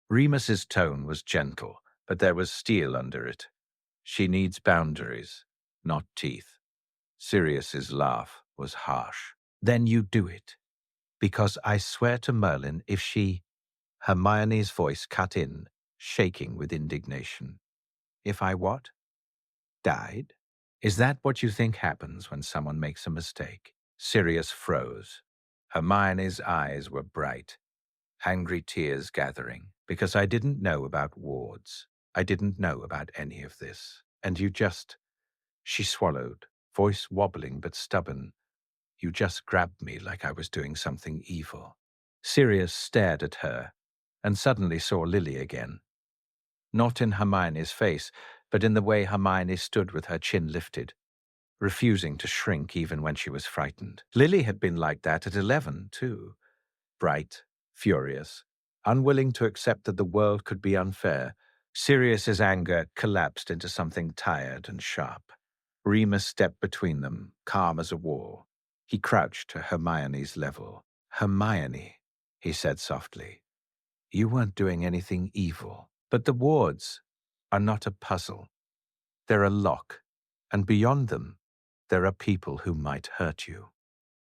Remus's tone was gentle, but there was steel under it. She needs boundaries, not teeth. Sirius's laugh was harsh. Then you do it. Because I swear to Merlin, if she... Hermione's voice cut in, shaking with indignation. If I what? Died? Is that what you think happens when someone makes a mistake? Sirius froze. Hermione's eyes were bright, angry tears gathering, because I didn't know about wards. I didn't know about any of this. And you just... She swallowed, voice wobbling but stubborn. You just grabbed me like I was doing something evil. Sirius stared at her and suddenly saw Lily again. Not in Hermione's face, but in the way Hermione stood with her chin lifted, refusing to shrink even when she was frightened. Lily had been like that at 11, too. Bright, furious, unwilling to accept that the world could be unfair. Sirius's anger collapsed into something tired and sharp. Remus stepped between them, calm as a wall. He crouched to Hermione's level. Hermione, he said softly, you weren't doing anything evil. But the wards are not a puzzle. They're a lock, and beyond them, there are people who might hurt you.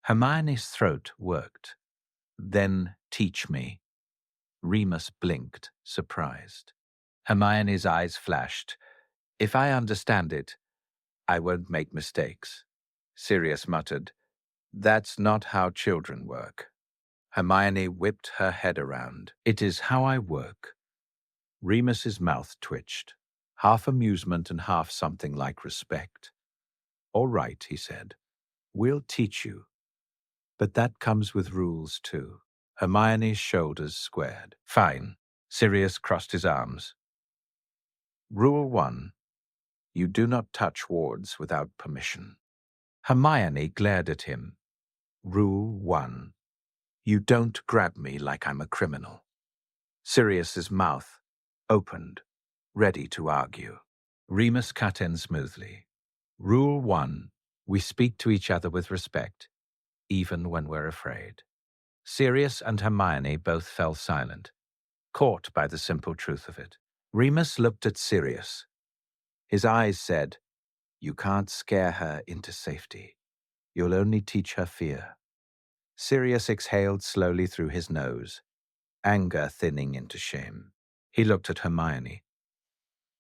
Hermione's throat worked. Then teach me. Remus blinked, surprised. Hermione's eyes flashed. If I understand it, I won't make mistakes. Sirius muttered, that's not how children work. Hermione whipped her head around. It is how I work. Remus's mouth twitched, half amusement and half something like respect. All right, he said. We'll teach you. But that comes with rules, too. Hermione's shoulders squared. Fine. Sirius crossed his arms. Rule 1. You do not touch wards without permission. Hermione glared at him. Rule 1. You don't grab me like I'm a criminal. Sirius's mouth opened, ready to argue. Remus cut in smoothly. Rule 1. We speak to each other with respect, even when we're afraid. Sirius and Hermione both fell silent, caught by the simple truth of it. Remus looked at Sirius. His eyes said, You can't scare her into safety. You'll only teach her fear. Sirius exhaled slowly through his nose, anger thinning into shame. He looked at Hermione.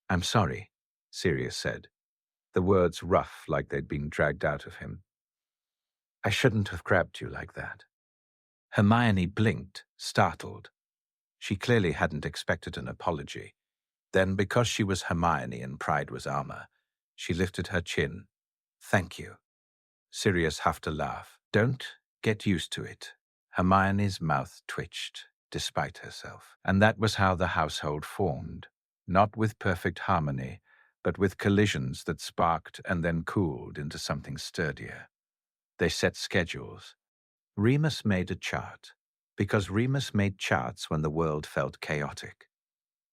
I'm sorry, Sirius said, the words rough like they'd been dragged out of him. I shouldn't have grabbed you like that. Hermione blinked, startled. She clearly hadn't expected an apology. Then, because she was Hermione and pride was armor, she lifted her chin. Thank you. Sirius huffed a laugh. Don't get used to it. Hermione's mouth twitched, despite herself. And that was how the household formed. Not with perfect harmony, but with collisions that sparked and then cooled into something sturdier. They set schedules. Remus made a chart, because Remus made charts when the world felt chaotic.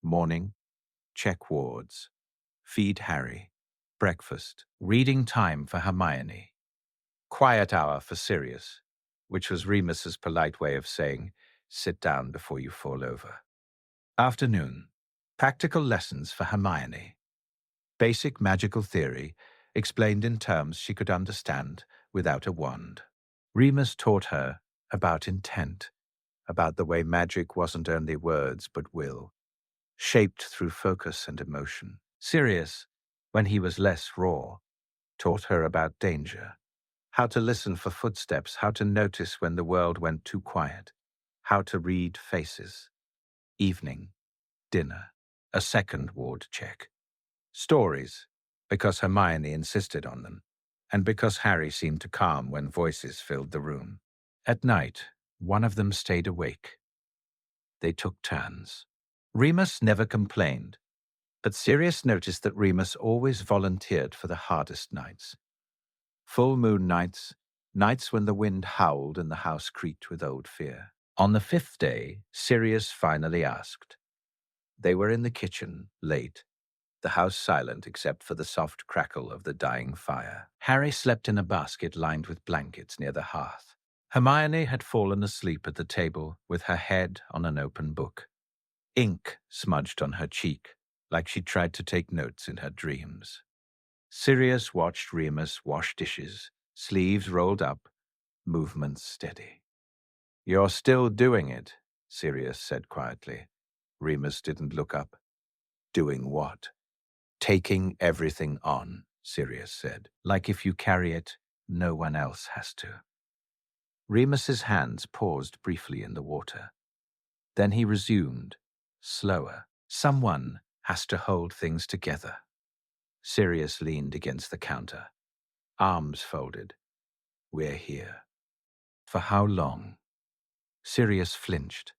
Morning, check wards. Feed Harry. Breakfast. Reading time for Hermione. Quiet hour for Sirius, which was Remus's polite way of saying, sit down before you fall over. Afternoon. Practical lessons for Hermione. Basic magical theory explained in terms she could understand without a wand. Remus taught her about intent, about the way magic wasn't only words but will, shaped through focus and emotion. Sirius, when he was less raw, taught her about danger, how to listen for footsteps, how to notice when the world went too quiet, how to read faces. Evening, dinner, a second ward check. Stories, because Hermione insisted on them, and because Harry seemed to calm when voices filled the room. At night, one of them stayed awake. They took turns. Remus never complained, but Sirius noticed that Remus always volunteered for the hardest nights. Full moon nights, nights when the wind howled and the house creaked with old fear. On the 5th day, Sirius finally asked. They were in the kitchen, late, the house silent except for the soft crackle of the dying fire. Harry slept in a basket lined with blankets near the hearth. Hermione had fallen asleep at the table with her head on an open book. Ink smudged on her cheek, like she tried to take notes in her dreams. Sirius watched Remus wash dishes, sleeves rolled up, movements steady. You're still doing it, Sirius said quietly. Remus didn't look up. Doing what? Taking everything on, Sirius said. Like if you carry it, no one else has to. Remus's hands paused briefly in the water. Then he resumed, slower. Someone has to hold things together. Sirius leaned against the counter, arms folded. We're here. For how long? Sirius flinched.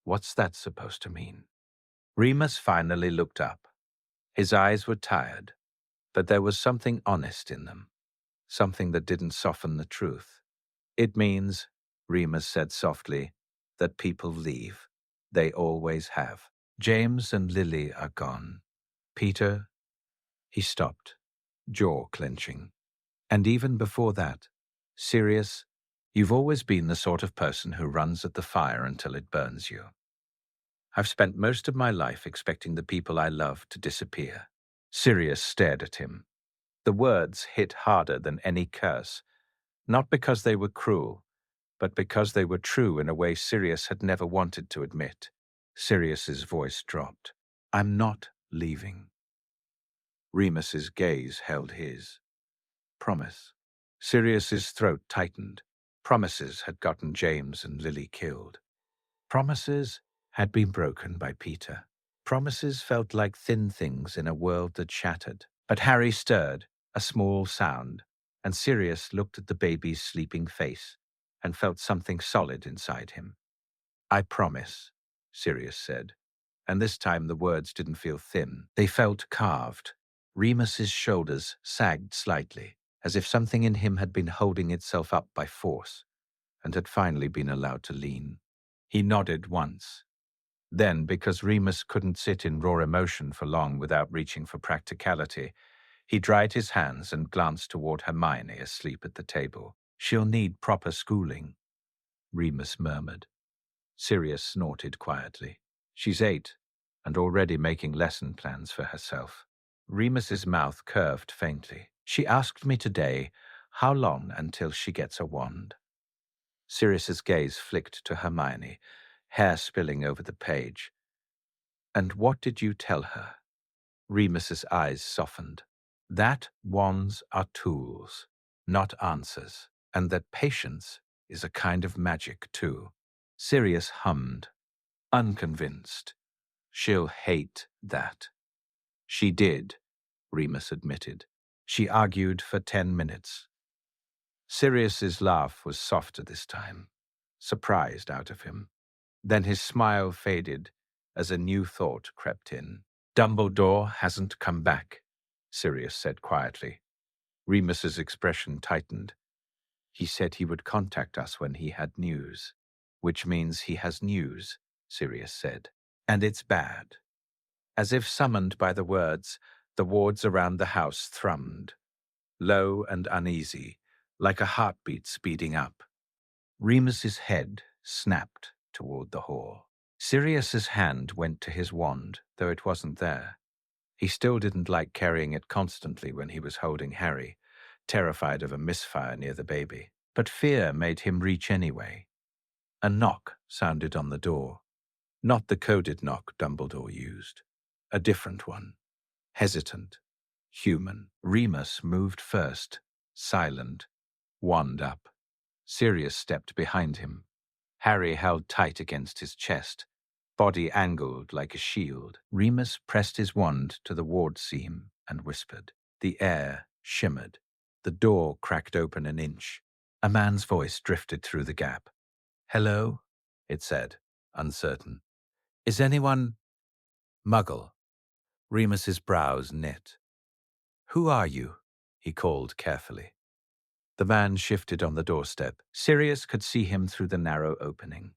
What's that supposed to mean? Remus finally looked up. His eyes were tired, but there was something honest in them, something that didn't soften the truth. It means, Remus said softly, that people leave. They always have. James and Lily are gone. Peter, he stopped, jaw clenching. And even before that, Sirius, you've always been the sort of person who runs at the fire until it burns you. I've spent most of my life expecting the people I love to disappear. Sirius stared at him. The words hit harder than any curse, not because they were cruel, but because they were true in a way Sirius had never wanted to admit. Sirius's voice dropped. I'm not leaving. Remus's gaze held his. Promise. Sirius's throat tightened. Promises had gotten James and Lily killed. Promises had been broken by Peter. Promises felt like thin things in a world that shattered. But Harry stirred, a small sound, and Sirius looked at the baby's sleeping face and felt something solid inside him. I promise, Sirius said, and this time the words didn't feel thin. They felt carved. Remus's shoulders sagged slightly, as if something in him had been holding itself up by force and had finally been allowed to lean. He nodded once. Then, because Remus couldn't sit in raw emotion for long without reaching for practicality, he dried his hands and glanced toward Hermione asleep at the table. "She'll need proper schooling," Remus murmured. Sirius snorted quietly. "She's 8, and already making lesson plans for herself." Remus's mouth curved faintly. "She asked me today, how long until she gets a wand?" Sirius's gaze flicked to Hermione, hair spilling over the page. "And what did you tell her?" Remus's eyes softened. "That wands are tools, not answers, and that patience is a kind of magic, too." Sirius hummed, unconvinced. "She'll hate that." "She did," Remus admitted. "She argued for 10 minutes. Sirius's laugh was softer this time, surprised out of him. Then his smile faded as a new thought crept in. "Dumbledore hasn't come back," Sirius said quietly. Remus's expression tightened. "He said he would contact us when he had news." "Which means he has news," Sirius said. "And it's bad." As if summoned by the words, the wards around the house thrummed, low and uneasy, like a heartbeat speeding up. Remus's head snapped toward the hall. Sirius's hand went to his wand, though it wasn't there. He still didn't like carrying it constantly when he was holding Harry, terrified of a misfire near the baby. But fear made him reach anyway. A knock sounded on the door. Not the coded knock Dumbledore used. A different one. Hesitant. Human. Remus moved first, silent, wand up. Sirius stepped behind him. Harry held tight against his chest, body angled like a shield. Remus pressed his wand to the ward seam and whispered. The air shimmered. The door cracked open an inch. A man's voice drifted through the gap. "Hello?" it said, uncertain. "Is anyone—" "Muggle." Remus's brows knit. "Who are you?" he called carefully. The man shifted on the doorstep. Sirius could see him through the narrow opening.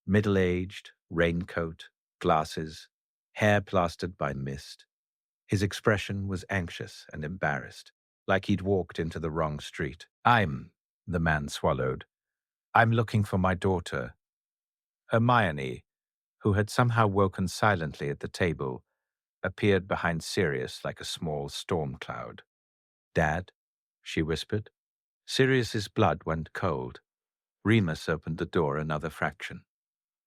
Middle-aged, raincoat, glasses, hair plastered by mist. His expression was anxious and embarrassed, like he'd walked into the wrong street. The man swallowed. "I'm looking for my daughter." Hermione, who had somehow woken silently at the table, appeared behind Sirius like a small storm cloud. "Dad?" she whispered. Sirius's blood went cold. Remus opened the door another fraction.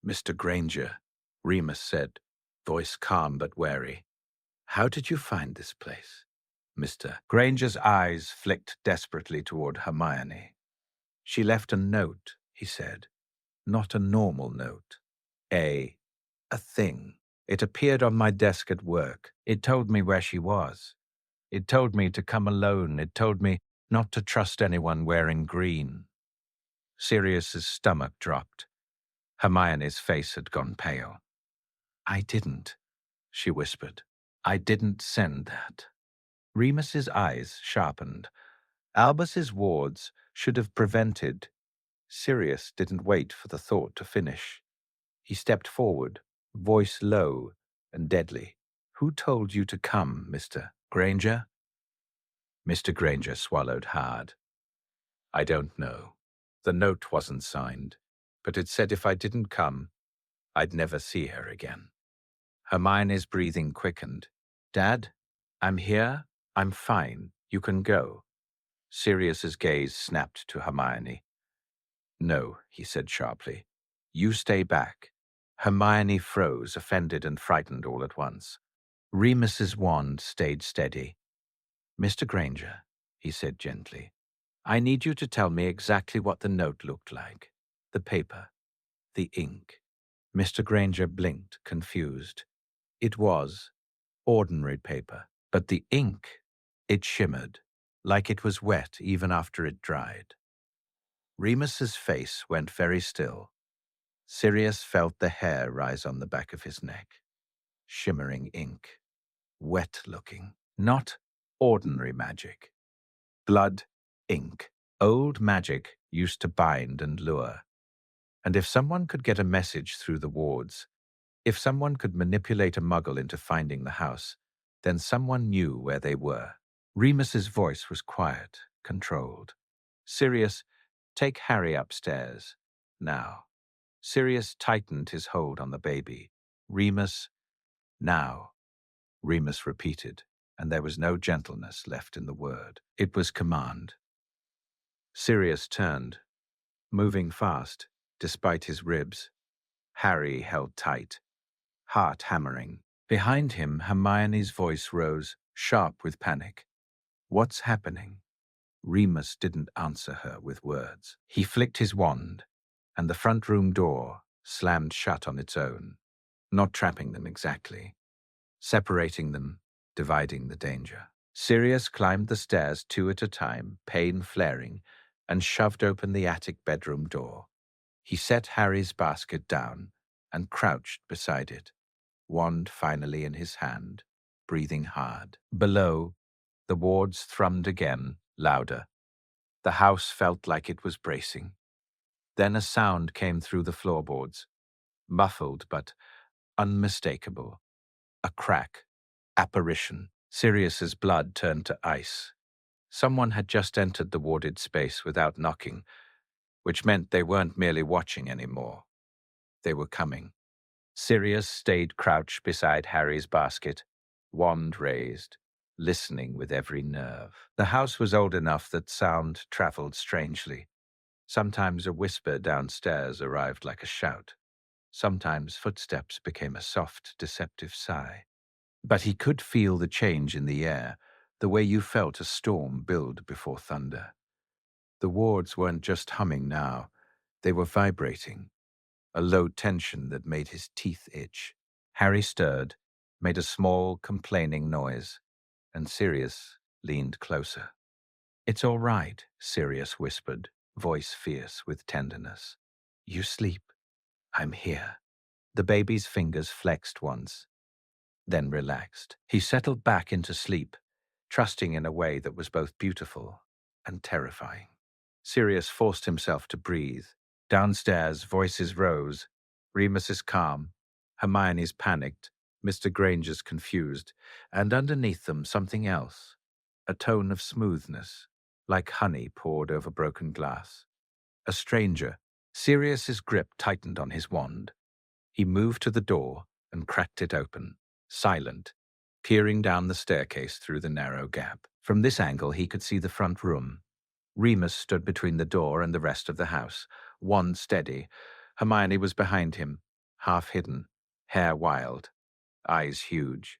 "Mr. Granger," Remus said, voice calm but wary. "How did you find this place?" Mr. Granger's eyes flicked desperately toward Hermione. "She left a note," he said. "Not a normal note. A thing. It appeared on my desk at work. It told me where she was. It told me to come alone. It told me not to trust anyone wearing green." Sirius's stomach dropped. Hermione's face had gone pale. "I didn't," she whispered. "I didn't send that." Remus's eyes sharpened. Albus's wards should have prevented. Sirius didn't wait for the thought to finish. He stepped forward, voice low and deadly. "Who told you to come, Mr. Granger?" Mr. Granger swallowed hard. "I don't know. The note wasn't signed, but it said if I didn't come, I'd never see her again." Hermione's breathing quickened. "Dad, I'm here. I'm fine. You can go." Sirius's gaze snapped to Hermione. "No," he said sharply. "You stay back." Hermione froze, offended and frightened all at once. Remus's wand stayed steady. "Mr. Granger," he said gently, "I need you to tell me exactly what the note looked like. The paper. The ink." Mr. Granger blinked, confused. It was ordinary paper, but the ink, it shimmered, like it was wet even after it dried. Remus's face went very still. Sirius felt the hair rise on the back of his neck. Shimmering ink. Wet-looking. Not ordinary magic. Blood, ink. Old magic used to bind and lure. And if someone could get a message through the wards, if someone could manipulate a muggle into finding the house, then someone knew where they were. Remus's voice was quiet, controlled. Sirius, take Harry upstairs. Now. Sirius tightened his hold on the baby. Remus, now. Remus repeated, and there was no gentleness left in the word. It was command. Sirius turned, moving fast, despite his ribs. Harry held tight, heart hammering. Behind him, Hermione's voice rose, sharp with panic. What's happening? Remus didn't answer her with words. He flicked his wand, and the front room door slammed shut on its own, not trapping them exactly, separating them, dividing the danger. Sirius climbed the stairs 2 at a time, pain flaring, and shoved open the attic bedroom door. He set Harry's basket down and crouched beside it, wand finally in his hand, breathing hard. Below, the wards thrummed again, louder. The house felt like it was bracing. Then a sound came through the floorboards, muffled but unmistakable. A crack. Apparition. Sirius's blood turned to ice. Someone had just entered the warded space without knocking, which meant they weren't merely watching anymore. They were coming. Sirius stayed crouched beside Harry's basket, wand raised, listening with every nerve. The house was old enough that sound traveled strangely. Sometimes a whisper downstairs arrived like a shout. Sometimes footsteps became a soft, deceptive sigh. But he could feel the change in the air, the way you felt a storm build before thunder. The wards weren't just humming now. They were vibrating, a low tension that made his teeth itch. Harry stirred, made a small, complaining noise, and Sirius leaned closer. "It's all right," Sirius whispered, voice fierce with tenderness. "You sleep. I'm here." The baby's fingers flexed once, then relaxed. He settled back into sleep, trusting in a way that was both beautiful and terrifying. Sirius forced himself to breathe. Downstairs, voices rose. Remus is calm. Hermione's panicked. Mr. Granger's confused. And underneath them, something else. A tone of smoothness, like honey poured over broken glass. A stranger. Sirius's grip tightened on his wand. He moved to the door and cracked it open, silent, peering down the staircase through the narrow gap. From this angle, he could see the front room. Remus stood between the door and the rest of the house, wand steady. Hermione was behind him, half hidden, hair wild, eyes huge.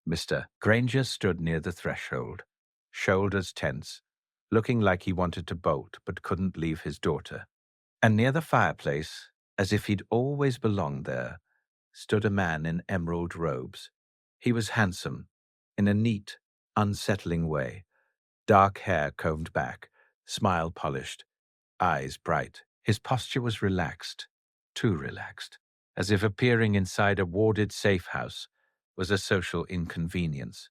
Mr. Granger stood near the threshold, shoulders tense, looking like he wanted to bolt but couldn't leave his daughter. And near the fireplace, as if he'd always belonged there, stood a man in emerald robes. He was handsome, in a neat, unsettling way. Dark hair combed back, smile polished, eyes bright. His posture was relaxed, too relaxed, as if appearing inside a warded safehouse was a social inconvenience,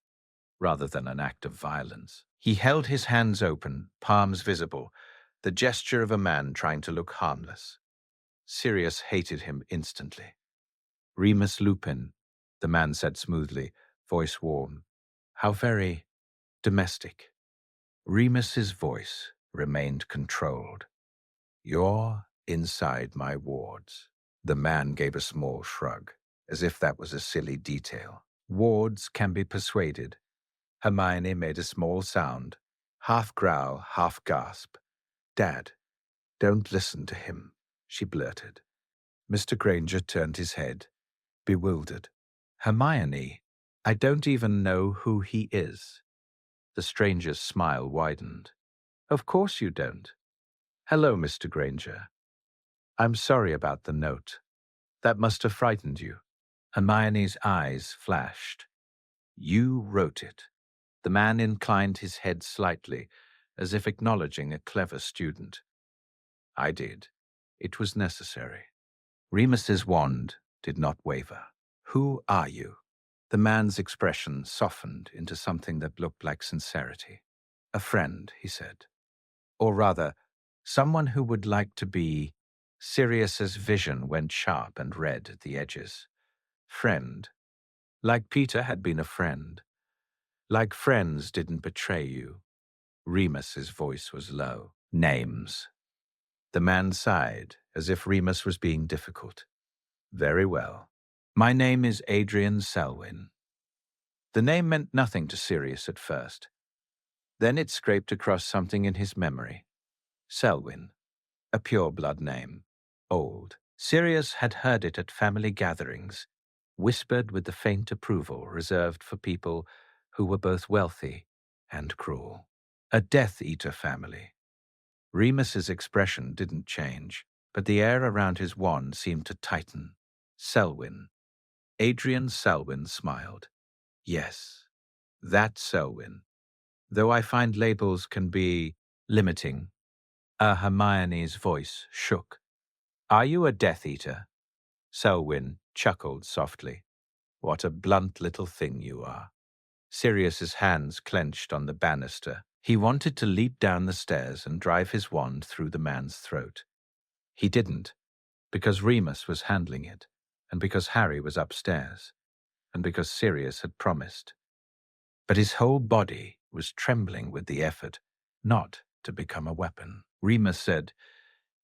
rather than an act of violence. He held his hands open, palms visible, the gesture of a man trying to look harmless. Sirius hated him instantly. "Remus Lupin," the man said smoothly, voice warm. "How very domestic." Remus's voice remained controlled. "You're inside my wards." The man gave a small shrug, as if that was a silly detail. "Wards can be persuaded." Hermione made a small sound, half growl, half gasp. "Dad, don't listen to him," she blurted. Mr. Granger turned his head, bewildered. "Hermione, I don't even know who he is." The stranger's smile widened. "Of course you don't. Hello, Mr. Granger. I'm sorry about the note. That must have frightened you." Hermione's eyes flashed. "You wrote it." The man inclined his head slightly, as if acknowledging a clever student. "I did. It was necessary." Remus's wand did not waver. Who are you? The man's expression softened into something that looked like sincerity. A friend, he said. Or rather, someone who would like to be. Sirius's vision went sharp and red at the edges. Friend. Like Peter had been a friend. Like friends didn't betray you. Remus's voice was low. Names. The man sighed, as if Remus was being difficult. Very well. My name is Adrian Selwyn. The name meant nothing to Sirius at first. Then it scraped across something in his memory. Selwyn. A pure-blood name. Old. Sirius had heard it at family gatherings, whispered with the faint approval reserved for people who were both wealthy and cruel. A Death Eater family. Remus's expression didn't change, but the air around his wand seemed to tighten. Selwyn. Adrian Selwyn smiled. Yes, that Selwyn. Though I find labels can be limiting. Hermione's voice shook. Are you a Death Eater? Selwyn chuckled softly. What a blunt little thing you are. Sirius's hands clenched on the banister. He wanted to leap down the stairs and drive his wand through the man's throat. He didn't, because Remus was handling it, and because Harry was upstairs, and because Sirius had promised. But his whole body was trembling with the effort not to become a weapon. Remus said,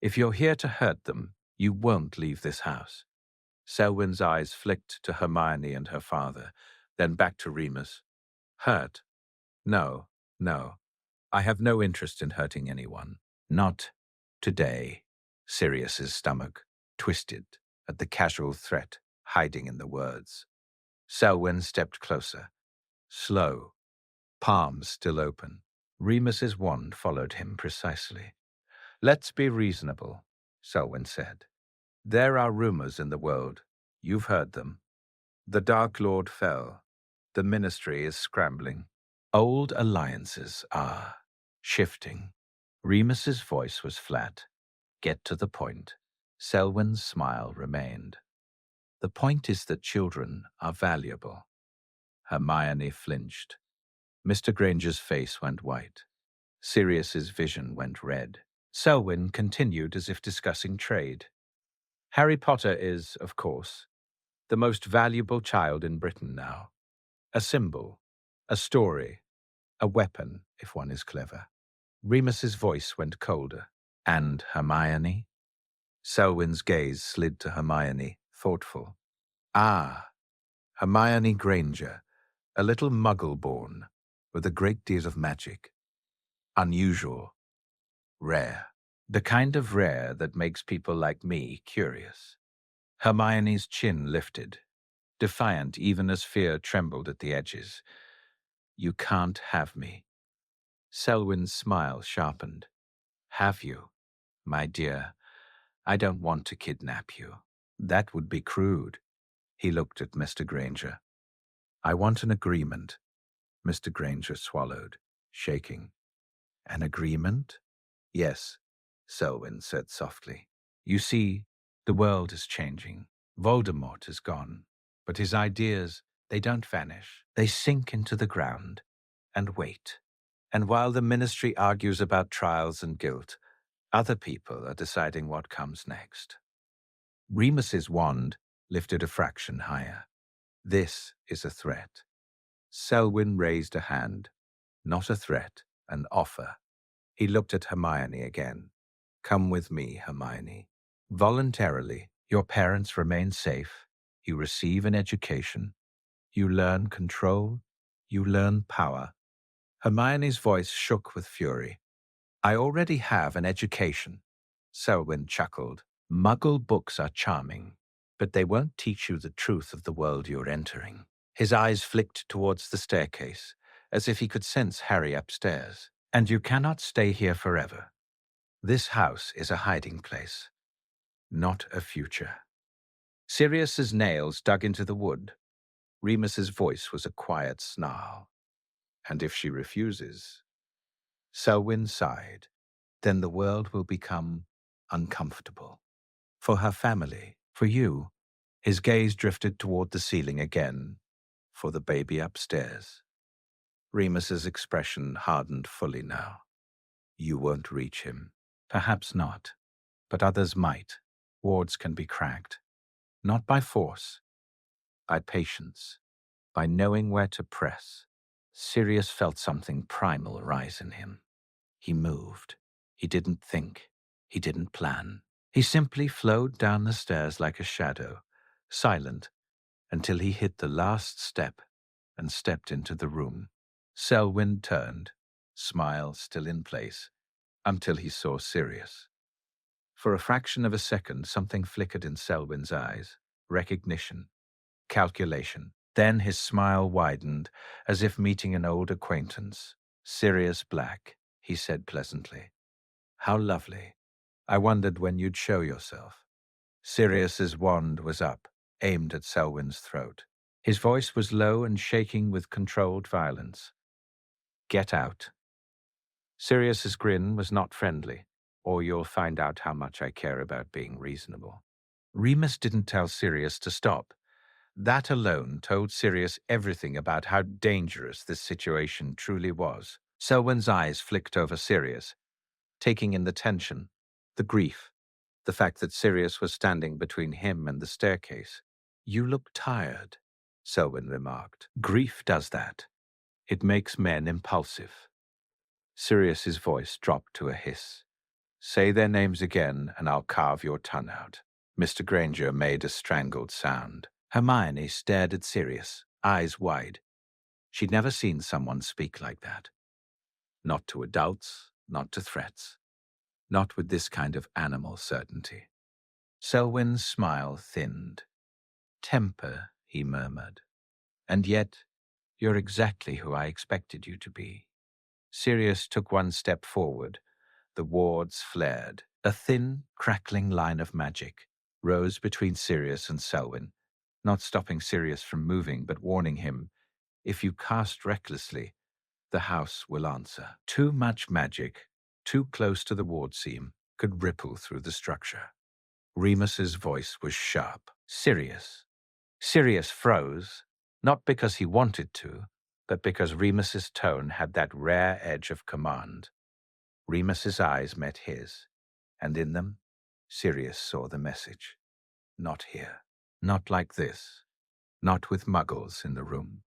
If you're here to hurt them, you won't leave this house. Selwyn's eyes flicked to Hermione and her father, then back to Remus. Hurt? No, no. I have no interest in hurting anyone. Not today. Sirius's stomach twisted at the casual threat hiding in the words. Selwyn stepped closer. Slow, palms still open. Remus's wand followed him precisely. Let's be reasonable, Selwyn said. There are rumors in the world. You've heard them. The Dark Lord fell. The Ministry is scrambling. Old alliances are shifting. Remus's voice was flat. Get to the point. Selwyn's smile remained. The point is that children are valuable. Hermione flinched. Mr. Granger's face went white. Sirius's vision went red. Selwyn continued as if discussing trade. Harry Potter is, of course, the most valuable child in Britain now. A symbol, a story, a weapon, if one is clever. Remus's voice went colder. And Hermione? Selwyn's gaze slid to Hermione, thoughtful. Ah, Hermione Granger, a little muggle-born, with a great deal of magic. Unusual. Rare. The kind of rare that makes people like me curious. Hermione's chin lifted, defiant even as fear trembled at the edges. You can't have me. Selwyn's smile sharpened. Have you? My dear, I don't want to kidnap you. That would be crude. He looked at Mr. Granger. I want an agreement. Mr. Granger swallowed, shaking. An agreement? Yes, Selwyn said softly. You see, the world is changing. Voldemort is gone, but his ideas, they don't vanish. They sink into the ground and wait. And while the Ministry argues about trials and guilt, other people are deciding what comes next. Remus's wand lifted a fraction higher. This is a threat. Selwyn raised a hand. Not a threat, an offer. He looked at Hermione again. Come with me, Hermione. Voluntarily, your parents remain safe. You receive an education. You learn control. You learn power. Hermione's voice shook with fury. I already have an education. Selwyn chuckled. Muggle books are charming, but they won't teach you the truth of the world you're entering. His eyes flicked towards the staircase, as if he could sense Harry upstairs. And you cannot stay here forever. This house is a hiding place, not a future. Sirius's nails dug into the wood. Remus's voice was a quiet snarl. And if she refuses? Selwyn sighed. Then the world will become uncomfortable. For her family, For you, his gaze drifted toward the ceiling again, for the baby upstairs. Remus's expression hardened fully now. You won't reach him. Perhaps not, but others might. Wards can be cracked. Not by force, by patience, by knowing where to press. Sirius felt something primal rise in him. He moved. He didn't think. He didn't plan. He simply flowed down the stairs like a shadow, silent, until he hit the last step and stepped into the room. Selwyn turned, smile still in place, until he saw Sirius. For a fraction of a second, something flickered in Selwyn's eyes. Recognition. Calculation. Then his smile widened, as if meeting an old acquaintance. Sirius Black, he said pleasantly. How lovely. I wondered when you'd show yourself. Sirius's wand was up, aimed at Selwyn's throat. His voice was low and shaking with controlled violence. Get out. Sirius's grin was not friendly, or you'll find out how much I care about being reasonable. Remus didn't tell Sirius to stop. That alone told Sirius everything about how dangerous this situation truly was. Selwyn's eyes flicked over Sirius, taking in the tension, the grief, the fact that Sirius was standing between him and the staircase. You look tired, Selwyn remarked. Grief does that. It makes men impulsive. Sirius's voice dropped to a hiss. Say their names again, and I'll carve your tongue out. Mr. Granger made a strangled sound. Hermione stared at Sirius, eyes wide. She'd never seen someone speak like that. Not to adults, not to threats. Not with this kind of animal certainty. Selwyn's smile thinned. Temper, he murmured. And yet, you're exactly who I expected you to be. Sirius took one step forward. The wards flared. A thin, crackling line of magic rose between Sirius and Selwyn, not stopping Sirius from moving, but warning him, if you cast recklessly, the house will answer. Too much magic, too close to the ward seam, could ripple through the structure. Remus's voice was sharp. Sirius. Sirius froze, not because he wanted to, but because Remus's tone had that rare edge of command. Remus's eyes met his, and in them, Sirius saw the message. Not here. Not like this. Not with muggles in the room.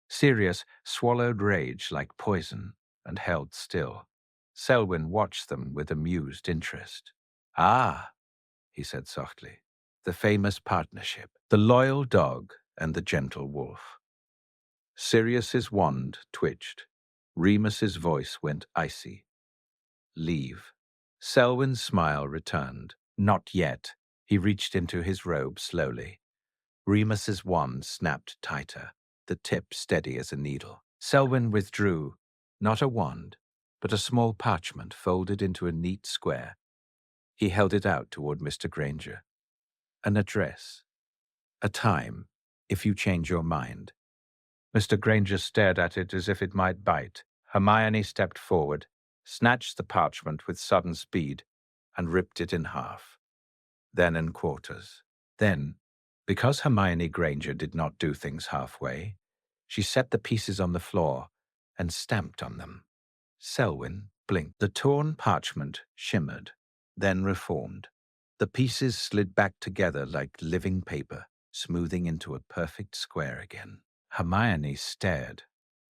Sirius swallowed rage like poison and held still. Selwyn watched them with amused interest. Ah, he said softly, the famous partnership, the loyal dog and the gentle wolf. Sirius's wand twitched. Remus's voice went icy. Leave. Selwyn's smile returned. Not yet. He reached into his robe slowly. Remus's wand snapped tighter, the tip steady as a needle. Selwyn withdrew, not a wand, but a small parchment folded into a neat square. He held it out toward Mr. Granger. An address. A time, if you change your mind. Mr. Granger stared at it as if it might bite. Hermione stepped forward, snatched the parchment with sudden speed, and ripped it in half. Then in quarters. Then, because Hermione Granger did not do things halfway, she set the pieces on the floor and stamped on them. Selwyn blinked. The torn parchment shimmered, then reformed. The pieces slid back together like living paper, smoothing into a perfect square again. Hermione stared,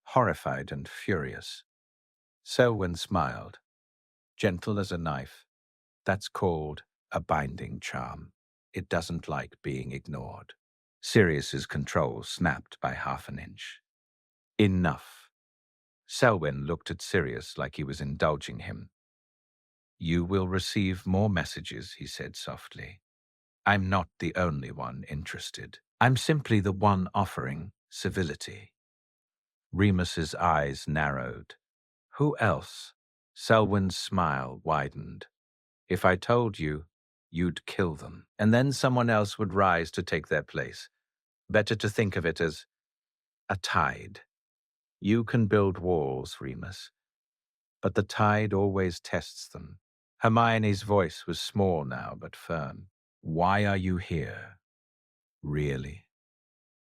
horrified and furious. Selwyn smiled. Gentle as a knife. That's called a binding charm. It doesn't like being ignored. Sirius's control snapped by half an inch. Enough. Selwyn looked at Sirius like he was indulging him. You will receive more messages, he said softly. I'm not the only one interested. I'm simply the one offering civility. Remus's eyes narrowed. Who else? Selwyn's smile widened. If I told you, you'd kill them, and then someone else would rise to take their place. Better to think of it as a tide. You can build walls, Remus, but the tide always tests them. Hermione's voice was small now, but firm. Why are you here? Really?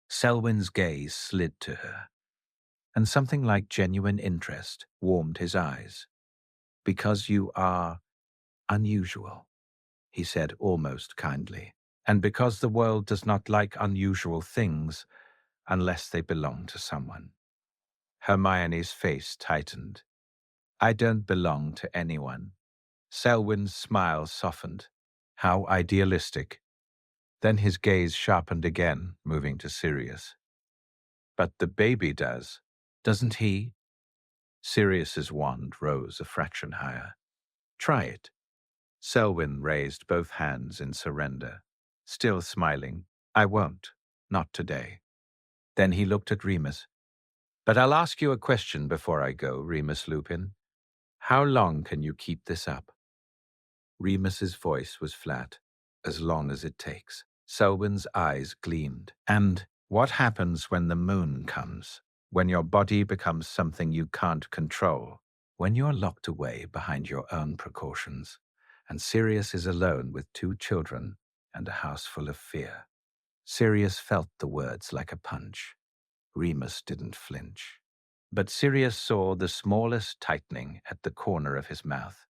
Selwyn's gaze slid to her, and something like genuine interest warmed his eyes. Because you are unusual, he said almost kindly, and because the world does not like unusual things unless they belong to someone. Hermione's face tightened. I don't belong to anyone. Selwyn's smile softened. How idealistic. Then his gaze sharpened again, moving to Sirius. But the baby does, doesn't he? Sirius's wand rose a fraction higher. Try it. Selwyn raised both hands in surrender. Still smiling. I won't. Not today. Then he looked at Remus. But I'll ask you a question before I go, Remus Lupin. How long can you keep this up? Remus's voice was flat. As long as it takes. Selwyn's eyes gleamed. And what happens when the moon comes? When your body becomes something you can't control? When you're locked away behind your own precautions, and Sirius is alone with 2 children and a house full of fear. Sirius felt the words like a punch. Remus didn't flinch. But Sirius saw the smallest tightening at the corner of his mouth.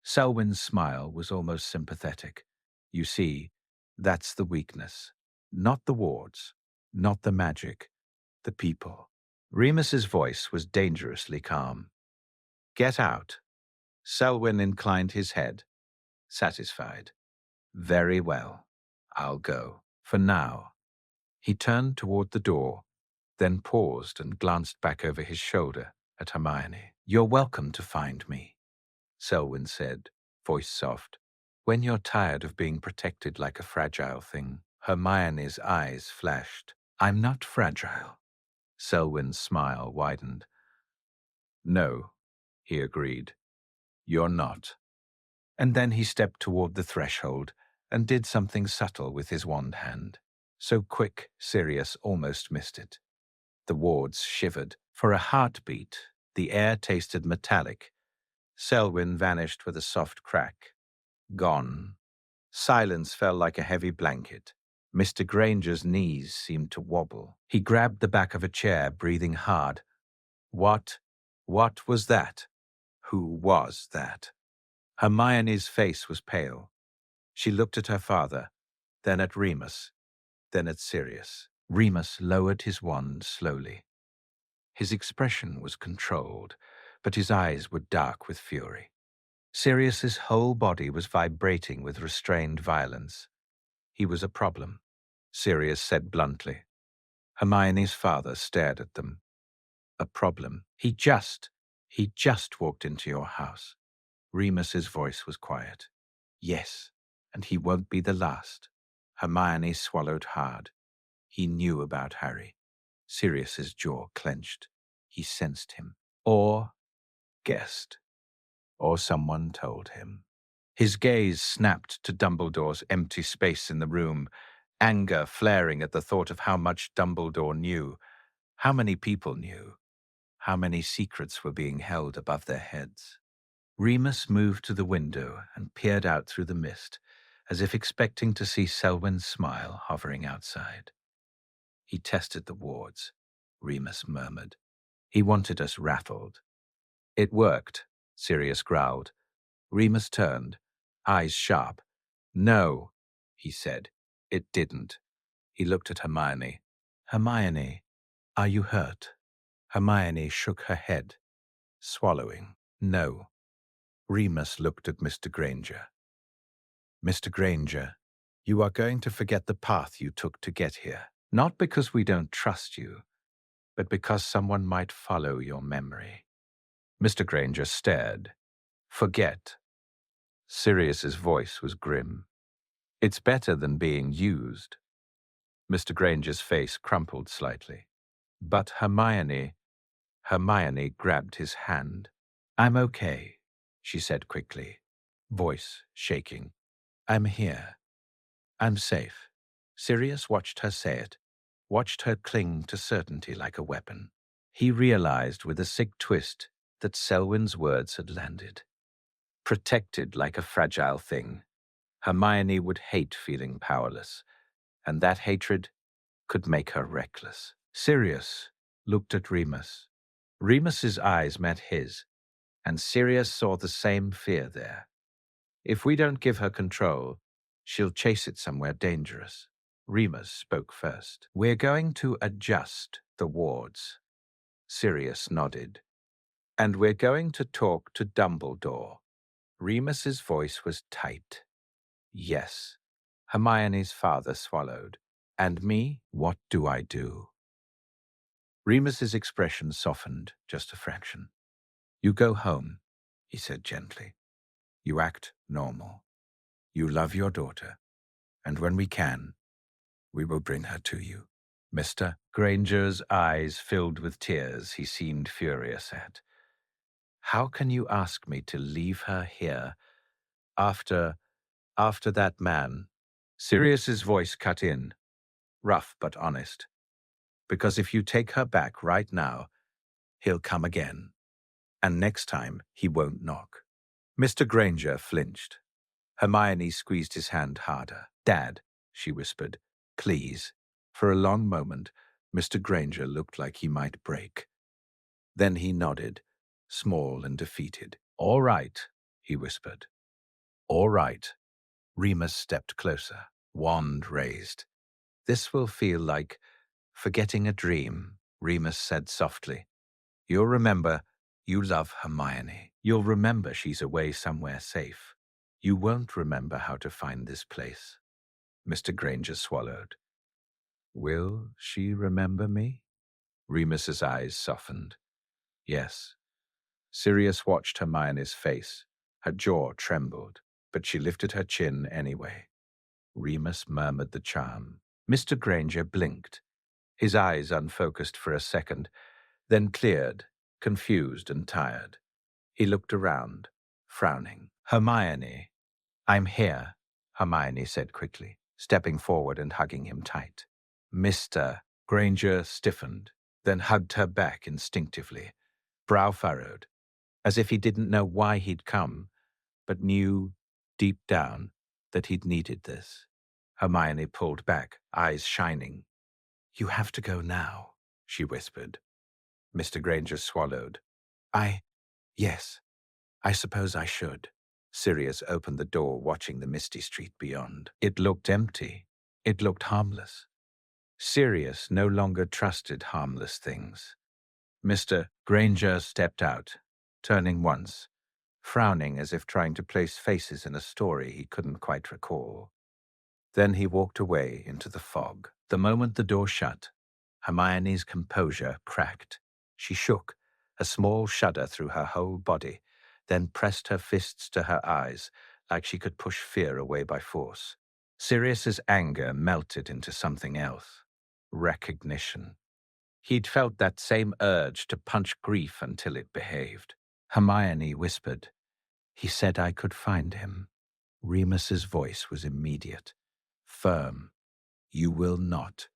Selwyn's smile was almost sympathetic. You see, that's the weakness. Not the wards, not the magic, the people. Remus's voice was dangerously calm. Get out. Selwyn inclined his head, satisfied. Very well. I'll go. For now. He turned toward the door, then paused and glanced back over his shoulder at Hermione. You're welcome to find me, Selwyn said, voice soft. When you're tired of being protected like a fragile thing. Hermione's eyes flashed. I'm not fragile. Selwyn's smile widened. No, he agreed. You're not. And then he stepped toward the threshold and did something subtle with his wand hand. So quick, Sirius almost missed it. The wards shivered. For a heartbeat, the air tasted metallic. Selwyn vanished with a soft crack. Gone. Silence fell like a heavy blanket. Mr. Granger's knees seemed to wobble. He grabbed the back of a chair, breathing hard. What was that? Who was that? Hermione's face was pale. She looked at her father, then at Remus, then at Sirius. Remus lowered his wand slowly. His expression was controlled, but his eyes were dark with fury. Sirius's whole body was vibrating with restrained violence. He was a problem, Sirius said bluntly. Hermione's father stared at them. A problem. He just walked into your house. Remus's voice was quiet. Yes, and he won't be the last. Hermione swallowed hard. He knew about Harry. Sirius's jaw clenched. He sensed him. Or guessed. Or someone told him. His gaze snapped to Dumbledore's empty space in the room, anger flaring at the thought of how much Dumbledore knew, how many people knew, how many secrets were being held above their heads. Remus moved to the window and peered out through the mist, as if expecting to see Selwyn's smile hovering outside. He tested the wards, Remus murmured. He wanted us rattled. It worked, Sirius growled. Remus turned, eyes sharp. No, he said. It didn't. He looked at Hermione. Hermione, are you hurt? Hermione shook her head, swallowing. No. Remus looked at Mr. Granger. Mr. Granger, you are going to forget the path you took to get here. Not because we don't trust you, but because someone might follow your memory. Mr. Granger stared. Forget. Sirius's voice was grim. It's better than being used. Mr. Granger's face crumpled slightly. But Hermione grabbed his hand. I'm okay, she said quickly, voice shaking. I'm here. I'm safe. Sirius watched her say it, watched her cling to certainty like a weapon. He realized with a sick twist that Selwyn's words had landed. Protected like a fragile thing. Hermione would hate feeling powerless, and that hatred could make her reckless. Sirius looked at Remus. Remus's eyes met his, and Sirius saw the same fear there. If we don't give her control, she'll chase it somewhere dangerous. Remus spoke first. We're going to adjust the wards. Sirius nodded. And we're going to talk to Dumbledore. Remus's voice was tight. Yes. Hermione's father swallowed. And me, what do I do? Remus's expression softened just a fraction. You go home, he said gently. You act normal. You love your daughter, and when we can, we will bring her to you. Mr. Granger's eyes filled with tears he seemed furious at. How can you ask me to leave her here after that man? Sirius's voice cut in, rough but honest. Because if you take her back right now, he'll come again. And next time, he won't knock. Mr. Granger flinched. Hermione squeezed his hand harder. Dad, she whispered, please. For a long moment, Mr. Granger looked like he might break. Then he nodded, small and defeated. All right, he whispered. All right. Remus stepped closer, wand raised. This will feel like forgetting a dream, Remus said softly. You'll remember you love Hermione. You'll remember she's away somewhere safe. You won't remember how to find this place. Mr. Granger swallowed. Will she remember me? Remus's eyes softened. Yes. Sirius watched Hermione's face. Her jaw trembled, but she lifted her chin anyway. Remus murmured the charm. Mr. Granger blinked, his eyes unfocused for a second, then cleared, confused and tired. He looked around, frowning. Hermione. I'm here, Hermione said quickly, stepping forward and hugging him tight. Mr. Granger stiffened, then hugged her back instinctively, brow furrowed, as if he didn't know why he'd come, but knew, deep down, that he'd needed this. Hermione pulled back, eyes shining. You have to go now, she whispered. Mr. Granger swallowed. Yes, I suppose I should. Sirius opened the door, watching the misty street beyond. It looked empty. It looked harmless. Sirius no longer trusted harmless things. Mr. Granger stepped out, turning once, frowning as if trying to place faces in a story he couldn't quite recall. Then he walked away into the fog. The moment the door shut, Hermione's composure cracked. She shook, a small shudder through her whole body, then pressed her fists to her eyes like she could push fear away by force. Sirius's anger melted into something else. Recognition. He'd felt that same urge to punch grief until it behaved. Hermione whispered, He said I could find him. Remus's voice was immediate, firm. You will not.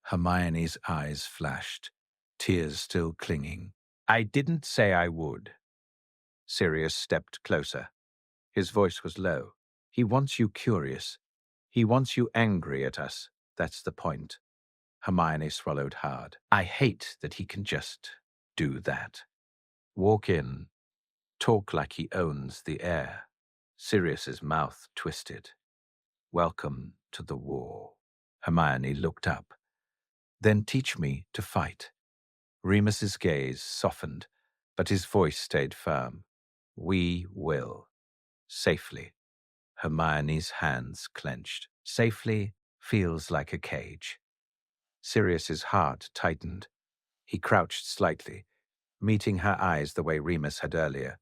Hermione's eyes flashed, tears still clinging. I didn't say I would. Sirius stepped closer. His voice was low. He wants you curious. He wants you angry at us. That's the point. Hermione swallowed hard. I hate that he can just do that. Walk in, talk like he owns the air. Sirius's mouth twisted. Welcome to the war. Hermione looked up. Then teach me to fight. Remus's gaze softened, but his voice stayed firm. We will. Safely. Hermione's hands clenched. Safely feels like a cage. Sirius's heart tightened. He crouched slightly, meeting her eyes the way Remus had earlier.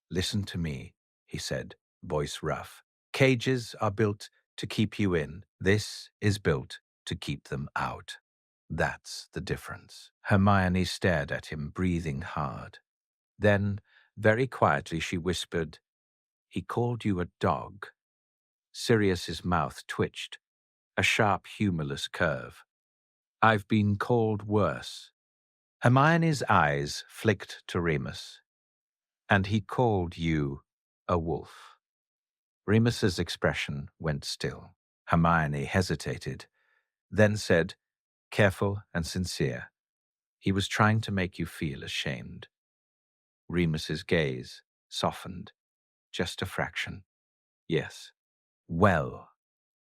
Listen to me, he said, voice rough. Cages are built to keep you in. This is built to keep them out. That's the difference. Hermione stared at him, breathing hard. Then, very quietly, she whispered, He called you a dog. Sirius's mouth twitched, a sharp, humorless curve. I've been called worse. Hermione's eyes flicked to Remus. And he called you a wolf. Remus's expression went still. Hermione hesitated, then said, careful and sincere, he was trying to make you feel ashamed. Remus's gaze softened, just a fraction. Yes. Well,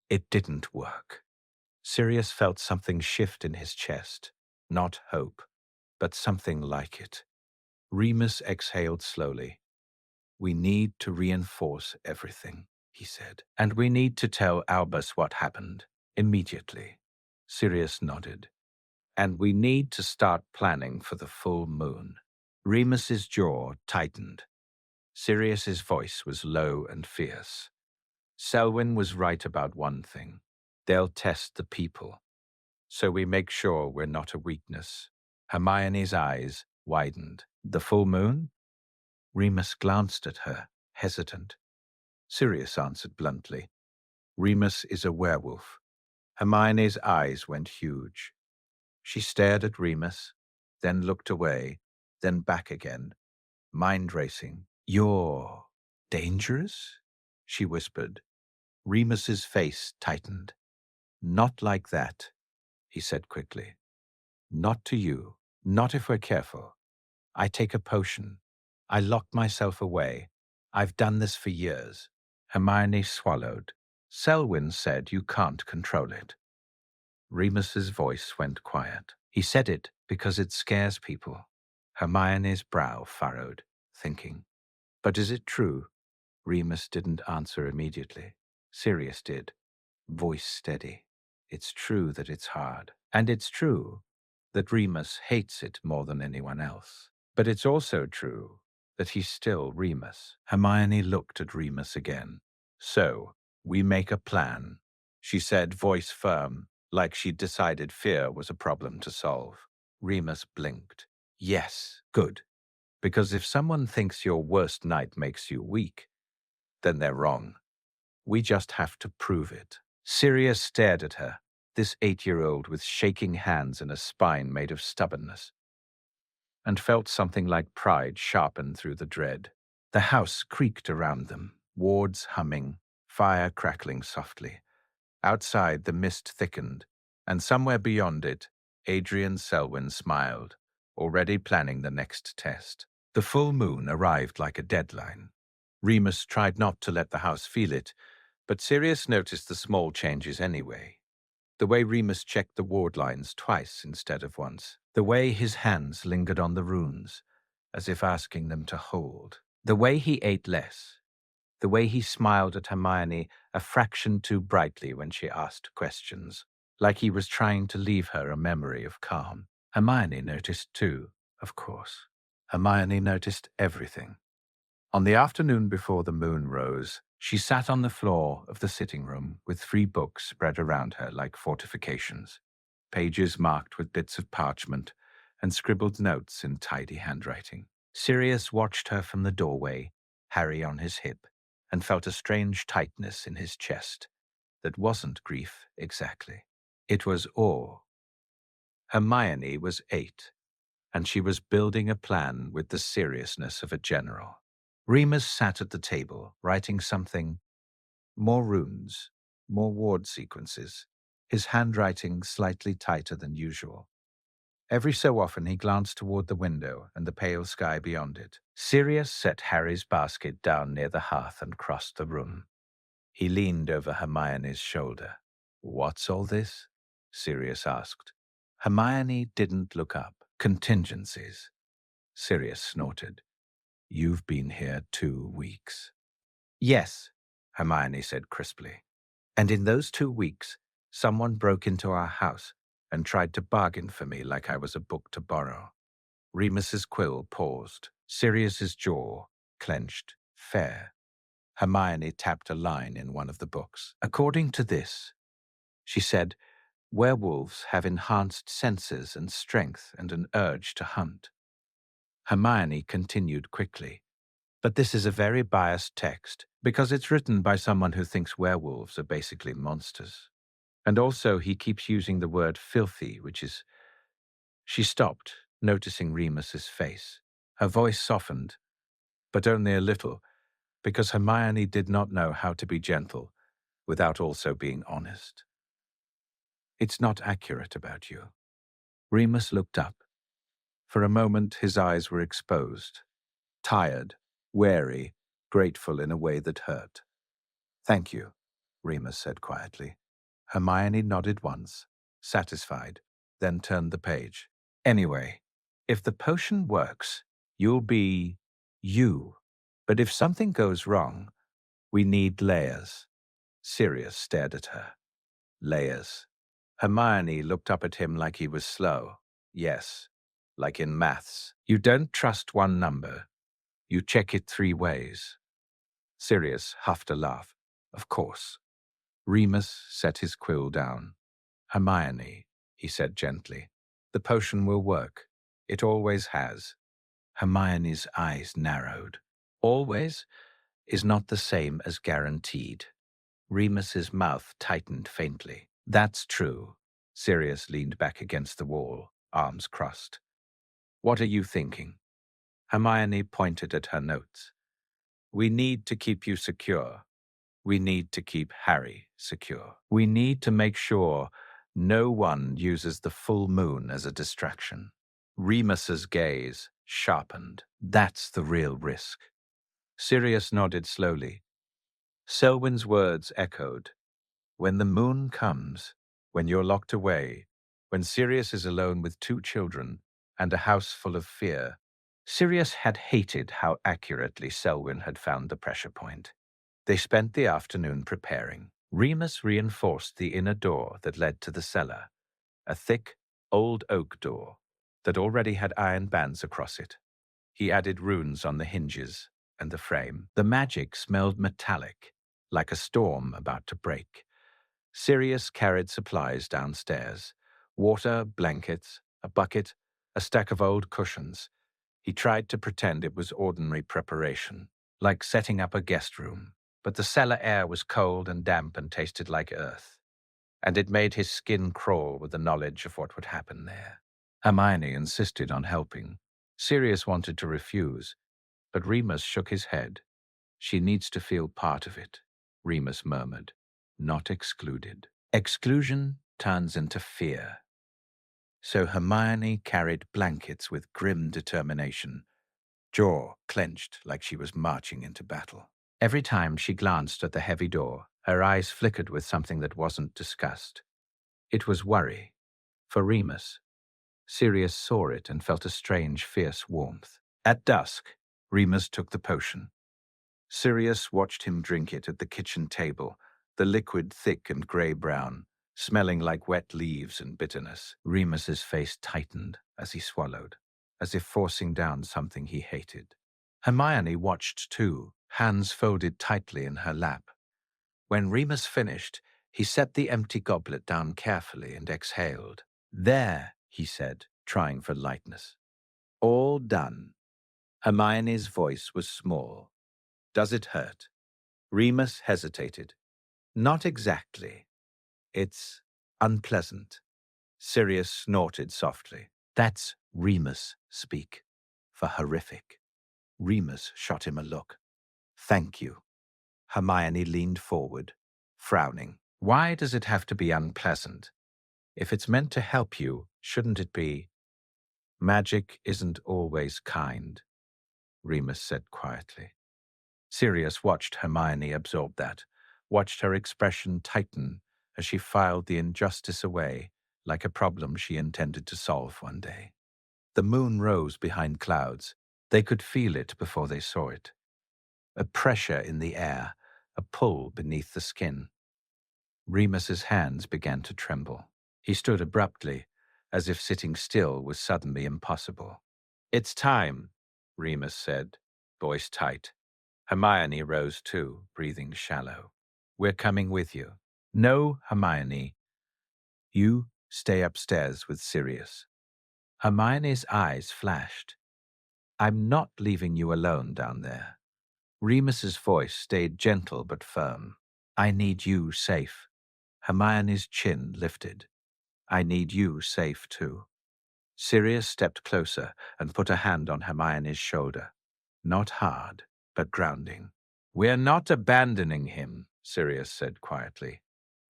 it didn't work. Sirius felt something shift in his chest. Not hope, but something like it. Remus exhaled slowly. We need to reinforce everything, he said. And we need to tell Albus what happened, immediately. Sirius nodded. And we need to start planning for the full moon. Remus's jaw tightened. Sirius's voice was low and fierce. Selwyn was right about one thing. They'll test the people. So we make sure we're not a weakness. Hermione's eyes widened. The full moon? Remus glanced at her, hesitant. Sirius answered bluntly. Remus is a werewolf. Hermione's eyes went huge. She stared at Remus, then looked away, then back again, mind racing. You're dangerous? She whispered. Remus's face tightened. Not like that, he said quickly. Not to you. Not if we're careful. I take a potion. I lock myself away. I've done this for years. Hermione swallowed. Selwyn said you can't control it. Remus's voice went quiet. He said it because it scares people. Hermione's brow furrowed, thinking. But is it true? Remus didn't answer immediately. Sirius did, voice steady. It's true that it's hard. And it's true that Remus hates it more than anyone else. But it's also true that he's still Remus. Hermione looked at Remus again. So, we make a plan, she said, voice firm, like she'd decided fear was a problem to solve. Remus blinked. Yes, good. Because if someone thinks your worst night makes you weak, then they're wrong. We just have to prove it. Sirius stared at her, this 8-year-old with shaking hands and a spine made of stubbornness, and felt something like pride sharpen through the dread. The house creaked around them, wards humming, fire crackling softly. Outside, the mist thickened, and somewhere beyond it, Adrian Selwyn smiled, already planning the next test. The full moon arrived like a deadline. Remus tried not to let the house feel it, but Sirius noticed the small changes anyway. The way Remus checked the ward lines twice instead of once. The way his hands lingered on the runes, as if asking them to hold. The way he ate less. The way he smiled at Hermione a fraction too brightly when she asked questions, like he was trying to leave her a memory of calm. Hermione noticed too, of course. Hermione noticed everything. On the afternoon before the moon rose, she sat on the floor of the sitting room with 3 books spread around her like fortifications, pages marked with bits of parchment and scribbled notes in tidy handwriting. Sirius watched her from the doorway, Harry on his hip, and felt a strange tightness in his chest that wasn't grief exactly. It was awe. Hermione was 8, and she was building a plan with the seriousness of a general. Remus sat at the table, writing something. More runes, more ward sequences, his handwriting slightly tighter than usual. Every so often he glanced toward the window and the pale sky beyond it. Sirius set Harry's basket down near the hearth and crossed the room. He leaned over Hermione's shoulder. What's all this? Sirius asked. Hermione didn't look up. Contingencies. Sirius snorted. You've been here 2 weeks. Yes, Hermione said crisply. And in those 2 weeks, someone broke into our house and tried to bargain for me like I was a book to borrow. Remus's quill paused. Sirius's jaw clenched. Fair. Hermione tapped a line in one of the books. According to this, she said, werewolves have enhanced senses and strength and an urge to hunt. Hermione continued quickly. But this is a very biased text, because it's written by someone who thinks werewolves are basically monsters. And also he keeps using the word filthy, which is... She stopped, noticing Remus's face. Her voice softened, but only a little. because Hermione did not know how to be gentle without also being honest. It's not accurate about you. Remus looked up. For a moment, his eyes were exposed. Tired, wary, grateful in a way that hurt. Thank you, Remus said quietly. Hermione nodded once, satisfied, then turned the page. Anyway, if the potion works, you'll be you. But if something goes wrong, we need layers. Sirius stared at her. Layers. Hermione looked up at him like he was slow. Yes, like in maths. You don't trust one number. You check it 3 ways. Sirius huffed a laugh. Of course. Remus set his quill down. Hermione, he said gently, the potion will work. It always has. Hermione's eyes narrowed. Always is not the same as guaranteed. Remus's mouth tightened faintly. That's true. Sirius leaned back against the wall, arms crossed. What are you thinking? Hermione pointed at her notes. We need to keep you secure. We need to keep Harry secure. We need to make sure no one uses the full moon as a distraction. Remus's gaze sharpened. That's the real risk. Sirius nodded slowly. Selwyn's words echoed. When the moon comes, when you're locked away, when Sirius is alone with 2 children and a house full of fear. Sirius had hated how accurately Selwyn had found the pressure point. They spent the afternoon preparing. Remus reinforced the inner door that led to the cellar, a thick, old oak door that already had iron bands across it. He added runes on the hinges and the frame. The magic smelled metallic, like a storm about to break. Sirius carried supplies downstairs: water, blankets, a bucket, a stack of old cushions. He tried to pretend it was ordinary preparation, like setting up a guest room. But the cellar air was cold and damp and tasted like earth, and it made his skin crawl with the knowledge of what would happen there. Hermione insisted on helping. Sirius wanted to refuse, but Remus shook his head. She needs to feel part of it, Remus murmured. Not excluded. Exclusion turns into fear. So Hermione carried blankets with grim determination, jaw clenched like she was marching into battle. Every time she glanced at the heavy door, her eyes flickered with something that wasn't discussed. It was worry. For Remus. Sirius saw it and felt a strange, fierce warmth. At dusk, Remus took the potion. Sirius watched him drink it at the kitchen table, the liquid thick and grey-brown, smelling like wet leaves and bitterness. Remus's face tightened as he swallowed, as if forcing down something he hated. Hermione watched too, hands folded tightly in her lap. When Remus finished, he set the empty goblet down carefully and exhaled. There, he said, trying for lightness. All done. Hermione's voice was small. Does it hurt? Remus hesitated. Not exactly. It's unpleasant. Sirius snorted softly. That's Remus speak. For horrific. Remus shot him a look. Thank you. Hermione leaned forward, frowning. Why does it have to be unpleasant? If it's meant to help you, shouldn't it be? Magic isn't always kind, Remus said quietly. Sirius watched Hermione absorb that, watched her expression tighten as she filed the injustice away like a problem she intended to solve one day. The moon rose behind clouds. They could feel it before they saw it. A pressure in the air, a pull beneath the skin. Remus's hands began to tremble. He stood abruptly, as if sitting still was suddenly impossible. It's time, Remus said, voice tight. Hermione rose too, breathing shallow. We're coming with you. No, Hermione. You stay upstairs with Sirius. Hermione's eyes flashed. I'm not leaving you alone down there. Remus's voice stayed gentle but firm. I need you safe. Hermione's chin lifted. I need you safe too. Sirius stepped closer and put a hand on Hermione's shoulder. Not hard, but grounding. "We're not abandoning him," Sirius said quietly.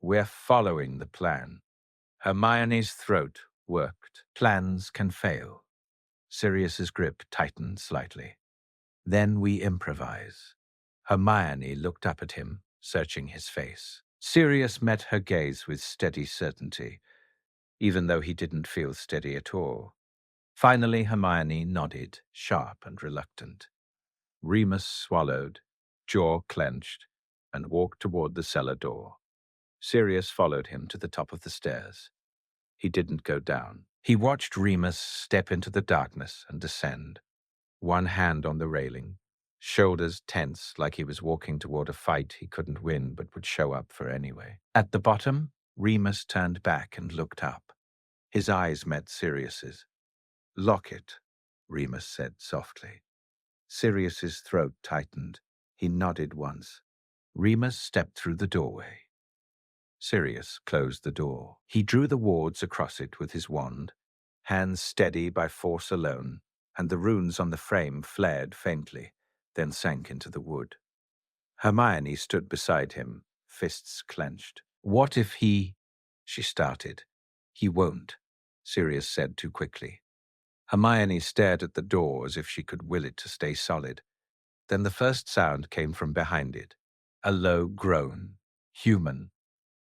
"We're following the plan." Hermione's throat worked. Plans can fail. Sirius's grip tightened slightly. "Then we improvise." Hermione looked up at him, searching his face. Sirius met her gaze with steady certainty, even though he didn't feel steady at all. Finally, Hermione nodded, sharp and reluctant. Remus swallowed, jaw clenched, and walked toward the cellar door. Sirius followed him to the top of the stairs. He didn't go down. He watched Remus step into the darkness and descend, one hand on the railing, shoulders tense like he was walking toward a fight he couldn't win but would show up for anyway. At the bottom, Remus turned back and looked up. His eyes met Sirius's. "Lock it," Remus said softly. Sirius's throat tightened. He nodded once. Remus stepped through the doorway. Sirius closed the door. He drew the wards across it with his wand, hands steady by force alone, and the runes on the frame flared faintly, then sank into the wood. Hermione stood beside him, fists clenched. "What if he—" she started. "He won't," Sirius said too quickly. Hermione stared at the door as if she could will it to stay solid. Then the first sound came from behind it, a low groan, human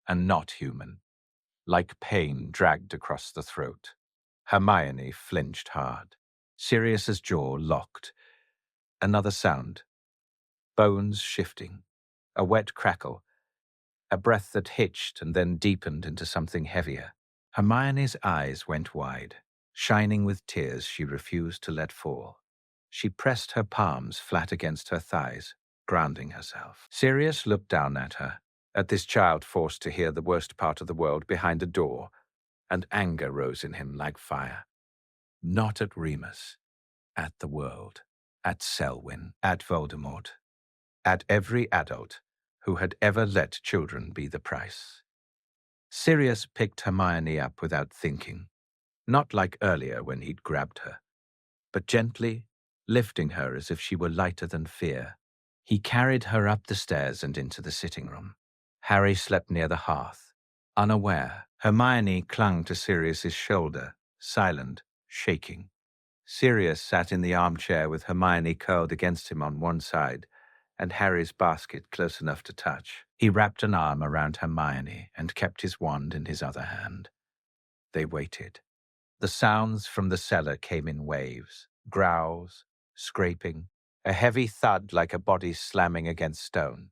and not human, like pain dragged across the throat. Hermione flinched hard. Sirius's jaw locked. Another sound. Bones shifting. A wet crackle. A breath that hitched and then deepened into something heavier. Hermione's eyes went wide. Shining with tears she refused to let fall. She pressed her palms flat against her thighs, grounding herself. Sirius looked down at her, at this child forced to hear the worst part of the world behind a door, and anger rose in him like fire. Not at Remus, at the world, at Selwyn, at Voldemort, at every adult who had ever let children be the price. Sirius picked Hermione up without thinking, not like earlier when he'd grabbed her, but gently, lifting her as if she were lighter than fear. He carried her up the stairs and into the sitting room. Harry slept near the hearth, unaware. Hermione clung to Sirius's shoulder, silent, shaking. Sirius sat in the armchair with Hermione curled against him on one side, and Harry's basket close enough to touch. He wrapped an arm around Hermione and kept his wand in his other hand. They waited. The sounds from the cellar came in waves, growls, scraping, a heavy thud like a body slamming against stone.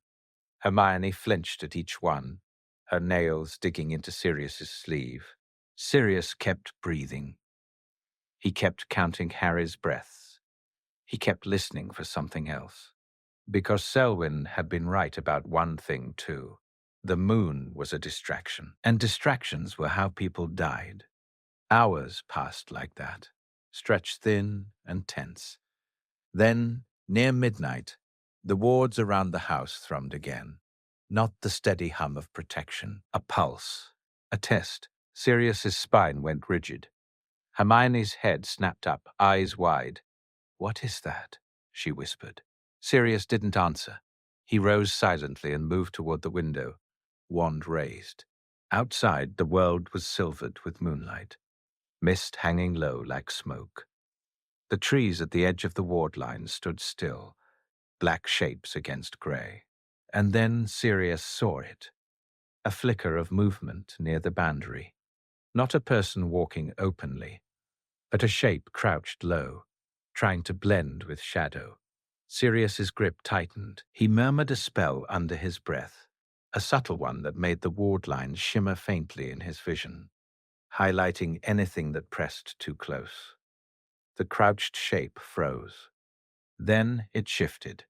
Hermione flinched at each one, her nails digging into Sirius's sleeve. Sirius kept breathing. He kept counting Harry's breaths. He kept listening for something else. Because Selwyn had been right about one thing, too. The moon was a distraction, and distractions were how people died. Hours passed like that, stretched thin and tense. Then, near midnight, the wards around the house thrummed again. Not the steady hum of protection, a pulse, a test. Sirius's spine went rigid. Hermione's head snapped up, eyes wide. "What is that?" she whispered. Sirius didn't answer. He rose silently and moved toward the window, wand raised. Outside, the world was silvered with moonlight, mist hanging low like smoke. The trees at the edge of the ward line stood still, black shapes against gray. And then Sirius saw it, a flicker of movement near the boundary. Not a person walking openly, but a shape crouched low, trying to blend with shadow. Sirius's grip tightened. He murmured a spell under his breath, a subtle one that made the ward lines shimmer faintly in his vision, highlighting anything that pressed too close. The crouched shape froze. Then it shifted,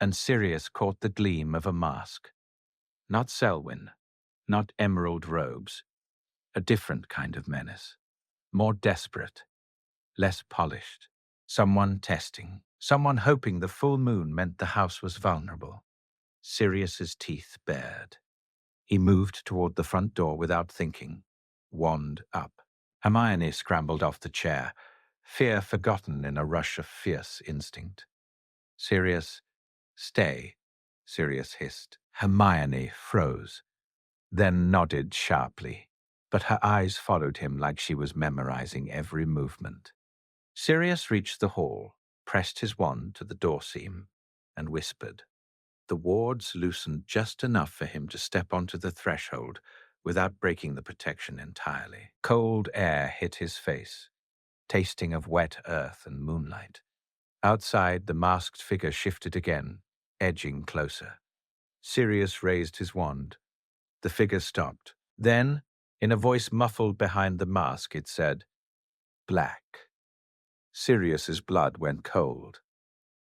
and Sirius caught the gleam of a mask. Not Selwyn, not emerald robes, a different kind of menace, more desperate, less polished. Someone testing, someone hoping the full moon meant the house was vulnerable. Sirius's teeth bared. He moved toward the front door without thinking, wand up. Hermione scrambled off the chair, fear forgotten in a rush of fierce instinct. "Sirius, stay," Sirius hissed. Hermione froze, then nodded sharply, but her eyes followed him like she was memorizing every movement. Sirius reached the hall, pressed his wand to the door seam, and whispered. The wards loosened just enough for him to step onto the threshold without breaking the protection entirely. Cold air hit his face, tasting of wet earth and moonlight. Outside, the masked figure shifted again, edging closer. Sirius raised his wand. The figure stopped. Then, in a voice muffled behind the mask, it said, Black. Sirius's blood went cold.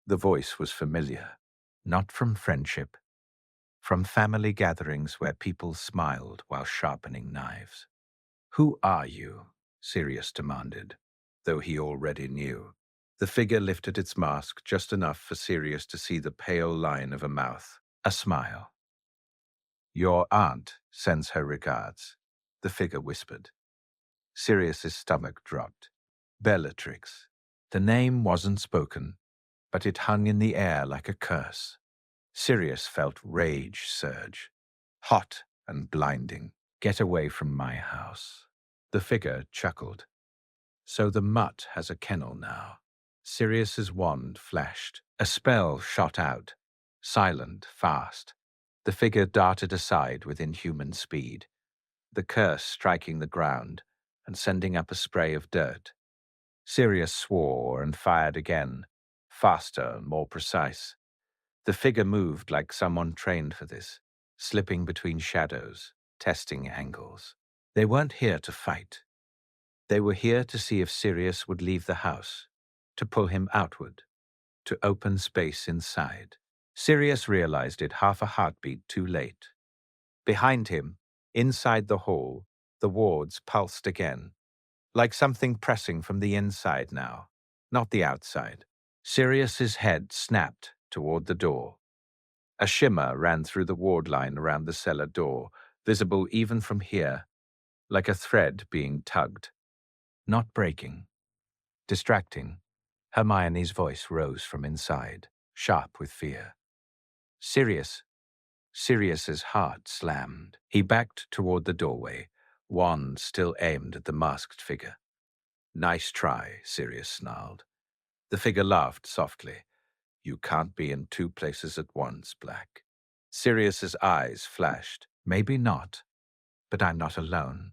The voice was familiar, not from friendship, from family gatherings where people smiled while sharpening knives. Who are you? Sirius demanded, though he already knew. The figure lifted its mask just enough for Sirius to see the pale line of a mouth, a smile. Your aunt sends her regards, the figure whispered. Sirius's stomach dropped. Bellatrix. The name wasn't spoken, but it hung in the air like a curse. Sirius felt rage surge. Hot and blinding. Get away from my house. The figure chuckled. So the mutt has a kennel now. Sirius's wand flashed. A spell shot out. Silent, fast. The figure darted aside with inhuman speed, the curse striking the ground and sending up a spray of dirt. Sirius swore and fired again, faster and more precise. The figure moved like someone trained for this, slipping between shadows, testing angles. They weren't here to fight. They were here to see if Sirius would leave the house, to pull him outward, to open space inside. Sirius realized it half a heartbeat too late. Behind him, inside the hall, the wards pulsed again, like something pressing from the inside now, not the outside. Sirius's head snapped toward the door. A shimmer ran through the ward line around the cellar door, visible even from here, like a thread being tugged. Not breaking. Distracting. Hermione's voice rose from inside, sharp with fear. Sirius. Sirius's heart slammed. He backed toward the doorway, wand still aimed at the masked figure. Nice try, Sirius snarled. The figure laughed softly. You can't be in two places at once, Black. Sirius's eyes flashed. Maybe not, but I'm not alone.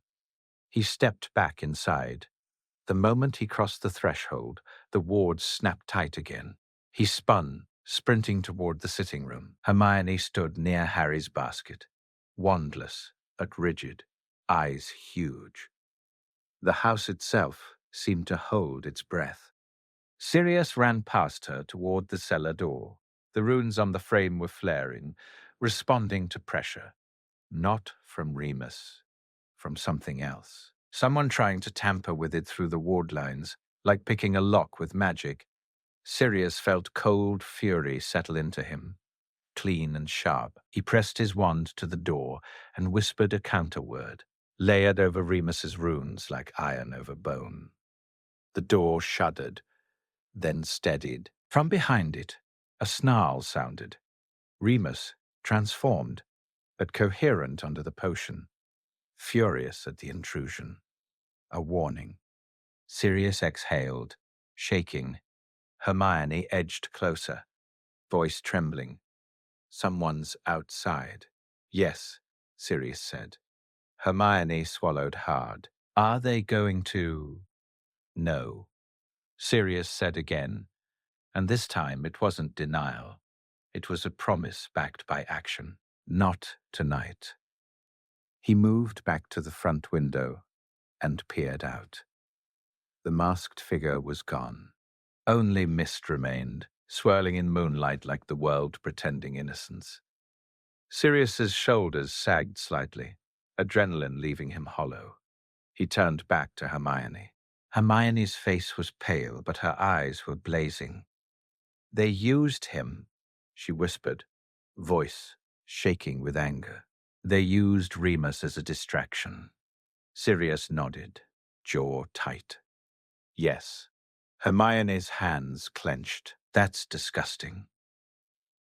He stepped back inside. The moment he crossed the threshold, the wards snapped tight again. He spun, sprinting toward the sitting room. Hermione stood near Harry's basket, wandless but rigid, eyes huge. The house itself seemed to hold its breath. Sirius ran past her toward the cellar door. The runes on the frame were flaring, responding to pressure. Not from Remus, from something else. Someone trying to tamper with it through the ward lines, like picking a lock with magic. Sirius felt cold fury settle into him. Clean and sharp, he pressed his wand to the door and whispered a counterword, layered over Remus's runes like iron over bone. The door shuddered, then steadied. From behind it, a snarl sounded. Remus, transformed, but coherent under the potion, furious at the intrusion. A warning. Sirius exhaled, shaking. Hermione edged closer, voice trembling. Someone's outside. Yes, Sirius said. Hermione swallowed hard. Are they going to? No. Sirius said again, and this time it wasn't denial. It was a promise backed by action. Not tonight. He moved back to the front window and peered out. The masked figure was gone. Only mist remained, swirling in moonlight like the world pretending innocence. Sirius's shoulders sagged slightly, adrenaline leaving him hollow. He turned back to Hermione. Hermione's face was pale, but her eyes were blazing. They used him, she whispered, voice shaking with anger. They used Remus as a distraction. Sirius nodded, jaw tight. Yes. Hermione's hands clenched. That's disgusting.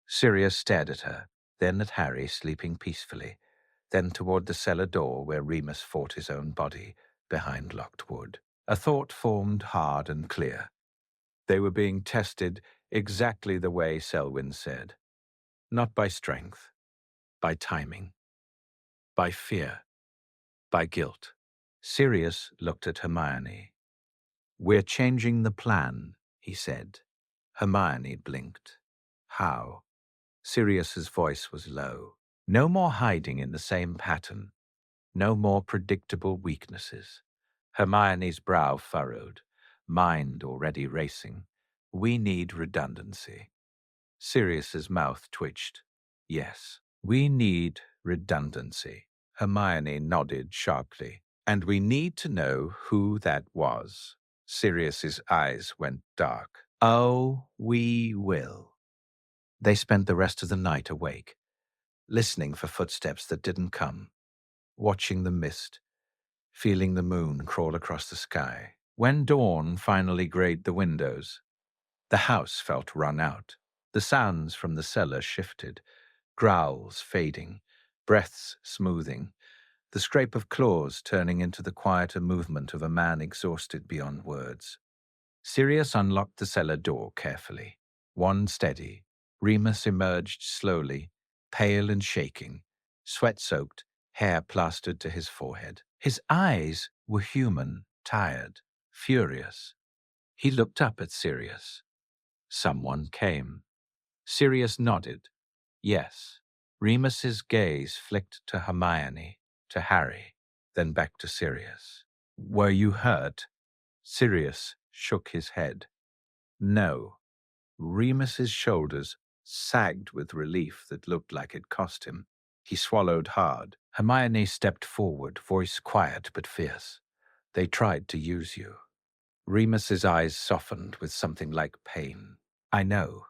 Sirius stared at her. then at Harry sleeping peacefully, then toward the cellar door where Remus fought his own body behind locked wood. A thought formed hard and clear. They were being tested exactly the way Selwyn said. Not by strength, by timing, by fear, by guilt. Sirius looked at Hermione. "We're changing the plan," he said. Hermione blinked. "How?" Sirius's voice was low. "No more hiding in the same pattern. No more predictable weaknesses." Hermione's brow furrowed, mind already racing. "We need redundancy." Sirius's mouth twitched. "Yes, we need redundancy." Hermione nodded sharply. "And we need to know who that was." Sirius's eyes went dark. "Oh, we will." They spent the rest of the night awake, listening for footsteps that didn't come, watching the mist, feeling the moon crawl across the sky. When dawn finally grayed the windows, the house felt wrung out. The sounds from the cellar shifted, growls fading, breaths smoothing, the scrape of claws turning into the quieter movement of a man exhausted beyond words. Sirius unlocked the cellar door carefully. One steady, Remus emerged slowly, pale and shaking, sweat-soaked, hair plastered to his forehead. His eyes were human, tired, furious. He looked up at Sirius. Someone came. Sirius nodded. Yes. Remus's gaze flicked to Hermione, to Harry, then back to Sirius. "Were you hurt?" Sirius shook his head. "No." Remus's shoulders sagged with relief that looked like it cost him. He swallowed hard. Hermione stepped forward, voice quiet but fierce. "They tried to use you." Remus's eyes softened with something like pain. "I know."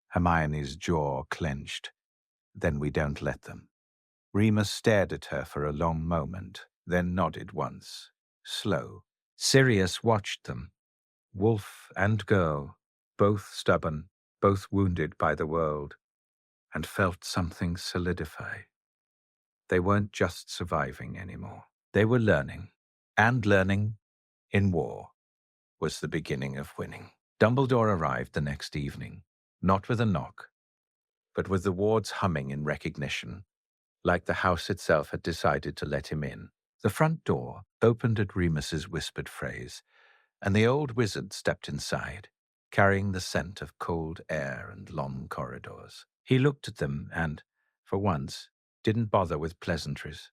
Hermione's jaw clenched. "Then we don't let them." Remus stared at her for a long moment, then nodded once. Slow. Sirius watched them. Wolf and girl, both stubborn, both wounded by the world, and felt something solidify. They weren't just surviving anymore. They were learning. And learning, in war, was the beginning of winning. Dumbledore arrived the next evening, not with a knock, but with the wards humming in recognition, like the house itself had decided to let him in. The front door opened at Remus's whispered phrase, and the old wizard stepped inside, carrying the scent of cold air and long corridors. He looked at them and, for once, didn't bother with pleasantries.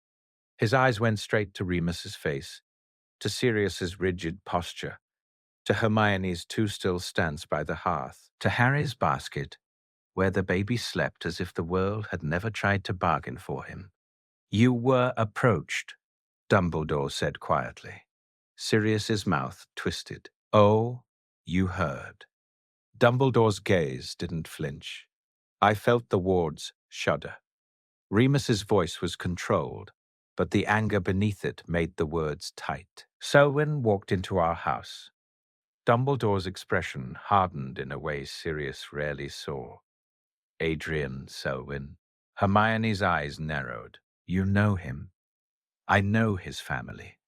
His eyes went straight to Remus's face, to Sirius's rigid posture, to Hermione's too-still stance by the hearth, to Harry's basket, where the baby slept as if the world had never tried to bargain for him. "You were approached," Dumbledore said quietly. Sirius's mouth twisted. "Oh, you heard." Dumbledore's gaze didn't flinch. I felt the wards shudder. Remus's voice was controlled, but the anger beneath it made the words tight. Selwyn walked into our house. Dumbledore's expression hardened in a way Sirius rarely saw. "Adrian Selwyn." Hermione's eyes narrowed. "You know him." "I know his family,"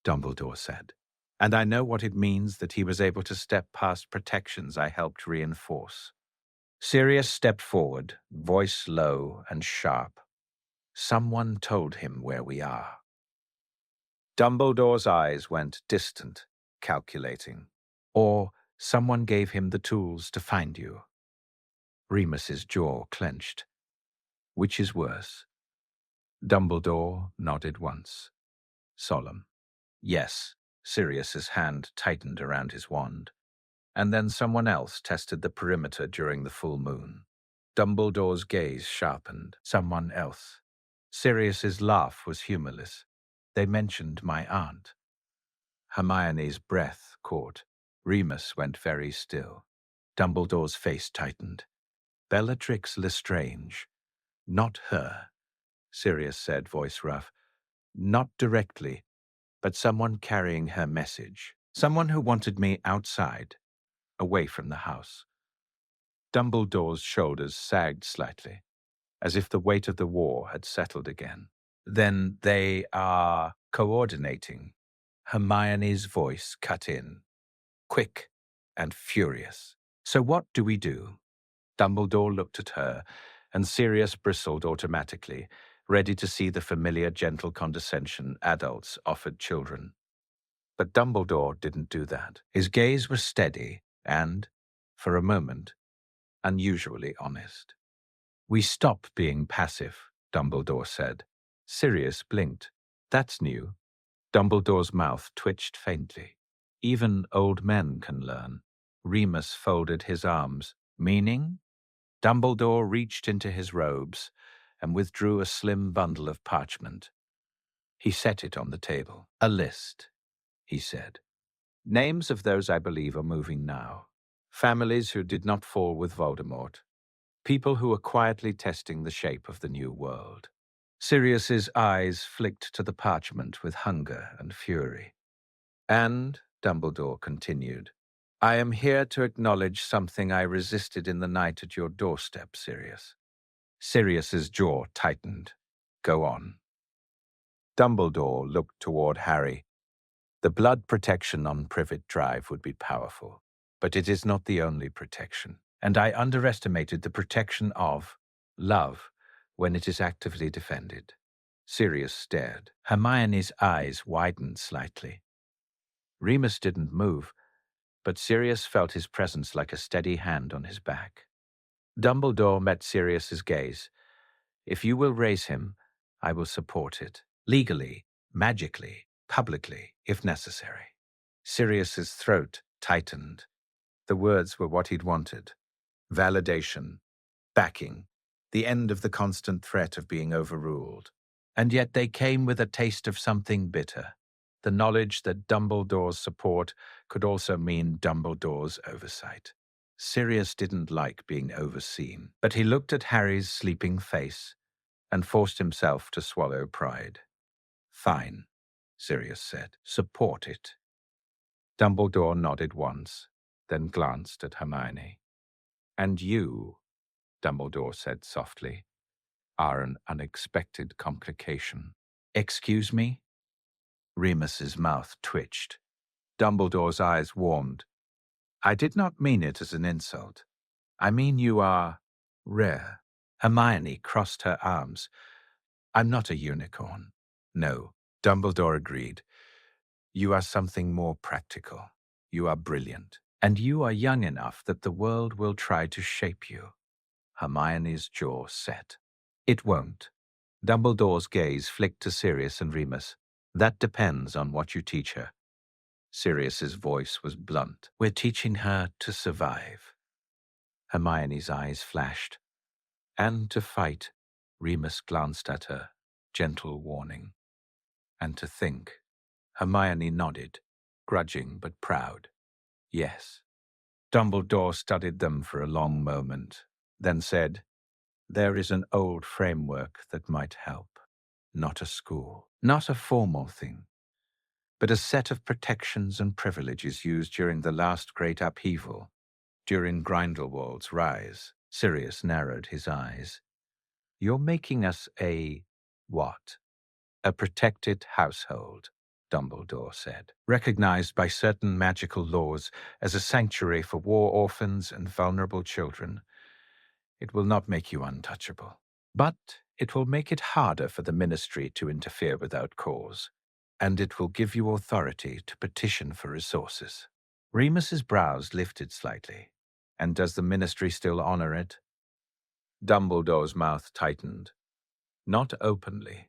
Dumbledore said. "And I know what it means that he was able to step past protections I helped reinforce." Sirius stepped forward, voice low and sharp. "Someone told him where we are." Dumbledore's eyes went distant, calculating. "Or someone gave him the tools to find you." Remus's jaw clenched. "Which is worse?" Dumbledore nodded once. Solemn. "Yes." Sirius's hand tightened around his wand. "And then someone else tested the perimeter during the full moon." Dumbledore's gaze sharpened. "Someone else." Sirius's laugh was humorless. "They mentioned my aunt." Hermione's breath caught. Remus went very still. Dumbledore's face tightened. "Bellatrix Lestrange. Not her," Sirius said, voice rough. "Not directly, but someone carrying her message. Someone who wanted me outside, away from the house." Dumbledore's shoulders sagged slightly. as if the weight of the war had settled again. Then they are coordinating. Hermione's voice cut in, quick and furious. So what do we do? Dumbledore looked at her, and Sirius bristled automatically, ready to see the familiar gentle condescension adults offered children. But Dumbledore didn't do that. His gaze was steady and, for a moment, unusually honest. We stop being passive, Dumbledore said. Sirius blinked. That's new. Dumbledore's mouth twitched faintly. Even old men can learn. Remus folded his arms. Meaning? Dumbledore reached into his robes and withdrew a slim bundle of parchment. He set it on the table. A list, he said. Names of those I believe are moving now. Families who did not fall with Voldemort. People who are quietly testing the shape of the new world. Sirius's eyes flicked to the parchment with hunger and fury. And, Dumbledore continued, I am here to acknowledge something I resisted in the night at your doorstep, Sirius. Sirius's jaw tightened. Go on. Dumbledore looked toward Harry. The blood protection on Privet Drive would be powerful, but it is not the only protection. And I underestimated the protection of love when it is actively defended. Sirius stared. Hermione's eyes widened slightly. Remus didn't move, but Sirius felt his presence like a steady hand on his back. Dumbledore met Sirius's gaze. If you will raise him, I will support it. Legally, magically, publicly, if necessary. Sirius's throat tightened. The words were what he'd wanted. Validation, backing, the end of the constant threat of being overruled. And yet they came with a taste of something bitter. The knowledge that Dumbledore's support could also mean Dumbledore's oversight. Sirius didn't like being overseen, but he looked at Harry's sleeping face and forced himself to swallow pride. Fine, Sirius said. Support it. Dumbledore nodded once, then glanced at Hermione. And you, Dumbledore said softly, are an unexpected complication. Excuse me? Remus's mouth twitched. Dumbledore's eyes warmed. I did not mean it as an insult. I mean you are rare. Hermione crossed her arms. I'm not a unicorn. No, Dumbledore agreed. You are something more practical. You are brilliant. And you are young enough that the world will try to shape you. Hermione's jaw set. It won't. Dumbledore's gaze flicked to Sirius and Remus. That depends on what you teach her. Sirius's voice was blunt. We're teaching her to survive. Hermione's eyes flashed. And to fight. Remus glanced at her, gentle warning. And to think. Hermione nodded, grudging but proud. Yes. Dumbledore studied them for a long moment, then said, There is an old framework that might help. Not a school, not a formal thing, but a set of protections and privileges used during the last great upheaval, during Grindelwald's rise. Sirius narrowed his eyes. You're making us a what? A protected household, Dumbledore said, recognized by certain magical laws as a sanctuary for war orphans and vulnerable children. It will not make you untouchable, but it will make it harder for the ministry to interfere without cause, and it will give you authority to petition for resources. Remus's brows lifted slightly. And does the ministry still honor it? Dumbledore's mouth tightened. Not openly,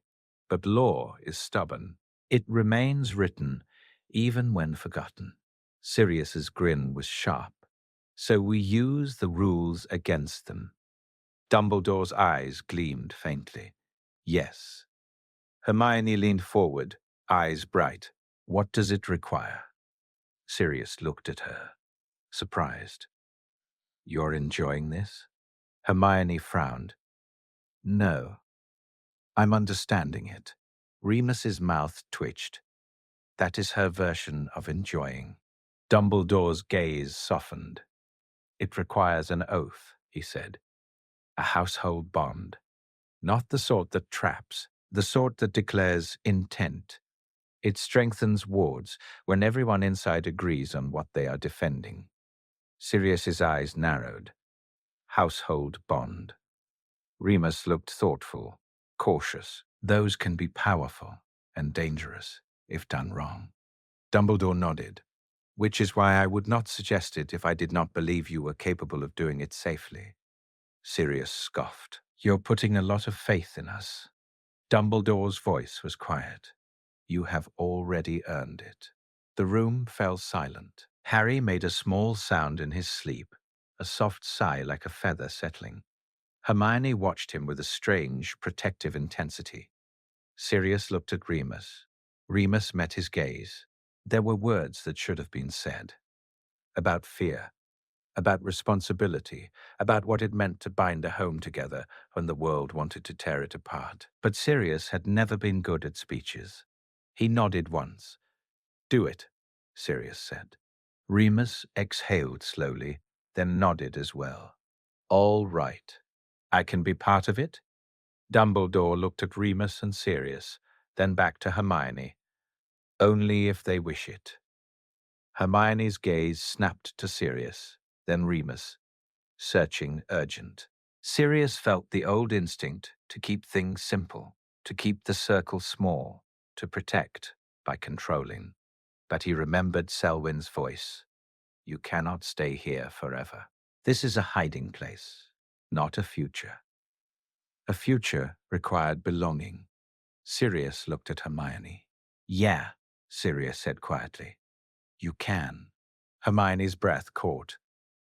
but law is stubborn. It remains written, even when forgotten. Sirius's grin was sharp. So we use the rules against them. Dumbledore's eyes gleamed faintly. Yes. Hermione leaned forward, eyes bright. What does it require? Sirius looked at her, surprised. You're enjoying this? Hermione frowned. No. I'm understanding it. Remus's mouth twitched. That is her version of enjoying. Dumbledore's gaze softened. It requires an oath, he said. A household bond. Not the sort that traps, the sort that declares intent. It strengthens wards when everyone inside agrees on what they are defending. Sirius's eyes narrowed. Household bond. Remus looked thoughtful, cautious. Those can be powerful and dangerous if done wrong. Dumbledore nodded, which is why I would not suggest it if I did not believe you were capable of doing it safely. Sirius scoffed. You're putting a lot of faith in us. Dumbledore's voice was quiet. You have already earned it. The room fell silent. Harry made a small sound in his sleep, a soft sigh like a feather settling. Hermione watched him with a strange, protective intensity. Sirius looked at Remus. Remus met his gaze. There were words that should have been said. About fear, about responsibility, about what it meant to bind a home together when the world wanted to tear it apart. But Sirius had never been good at speeches. He nodded once. Do it, Sirius said. Remus exhaled slowly, then nodded as well. All right. I can be part of it? Dumbledore looked at Remus and Sirius, then back to Hermione. Only if they wish it. Hermione's gaze snapped to Sirius, then Remus, searching, urgent. Sirius felt the old instinct to keep things simple, to keep the circle small, to protect by controlling. But he remembered Selwyn's voice. You cannot stay here forever. This is a hiding place, not a future. A future required belonging. Sirius looked at Hermione. Yeah, Sirius said quietly. You can. Hermione's breath caught.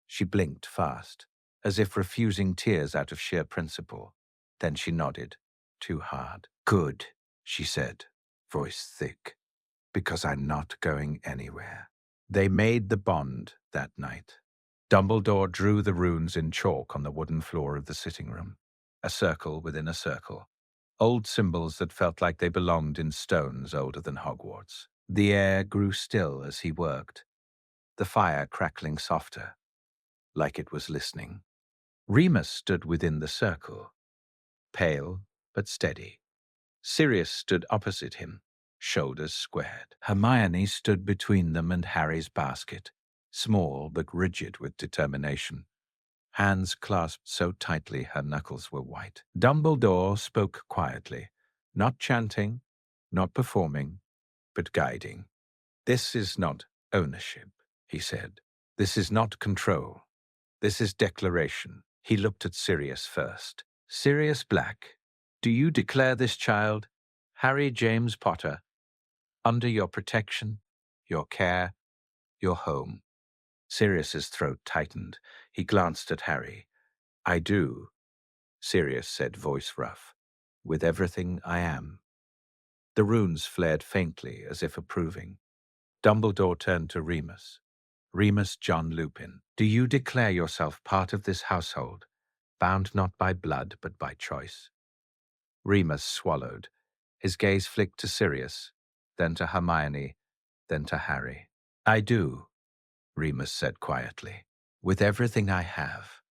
She blinked fast, as if refusing tears out of sheer principle. Then she nodded, too hard. Good, she said, voice thick, because I'm not going anywhere. They made the bond that night. Dumbledore drew the runes in chalk on the wooden floor of the sitting room, a circle within a circle, old symbols that felt like they belonged in stones older than Hogwarts. The air grew still as he worked, the fire crackling softer, like it was listening. Remus stood within the circle, pale but steady. Sirius stood opposite him, shoulders squared. Hermione stood between them and Harry's basket, small but rigid with determination, hands clasped so tightly her knuckles were white. Dumbledore spoke quietly, not chanting, not performing, but guiding. This is not ownership, he said. This is not control. This is declaration. He looked at Sirius first. Sirius Black, do you declare this child, Harry James Potter, under your protection, your care, your home? Sirius's throat tightened. He glanced at Harry. I do, Sirius said, voice rough, with everything I am. The runes flared faintly, as if approving. Dumbledore turned to Remus. Remus John Lupin, do you declare yourself part of this household, bound not by blood but by choice? Remus swallowed. His gaze flicked to Sirius, then to Hermione, then to Harry. I do, Remus said quietly, with everything I have.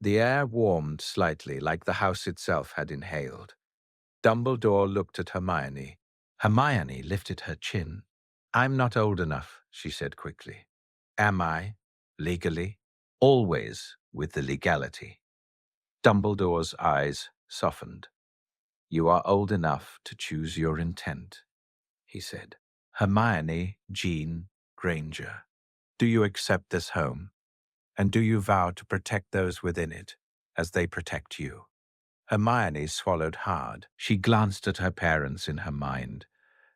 The air warmed slightly, like the house itself had inhaled. Dumbledore looked at Hermione. Hermione lifted her chin. I'm not old enough, she said quickly. Am I, legally? Always with the legality. Dumbledore's eyes softened. You are old enough to choose your intent, he said. Hermione Jean Granger, do you accept this home? And do you vow to protect those within it as they protect you? Hermione swallowed hard. She glanced at her parents in her mind,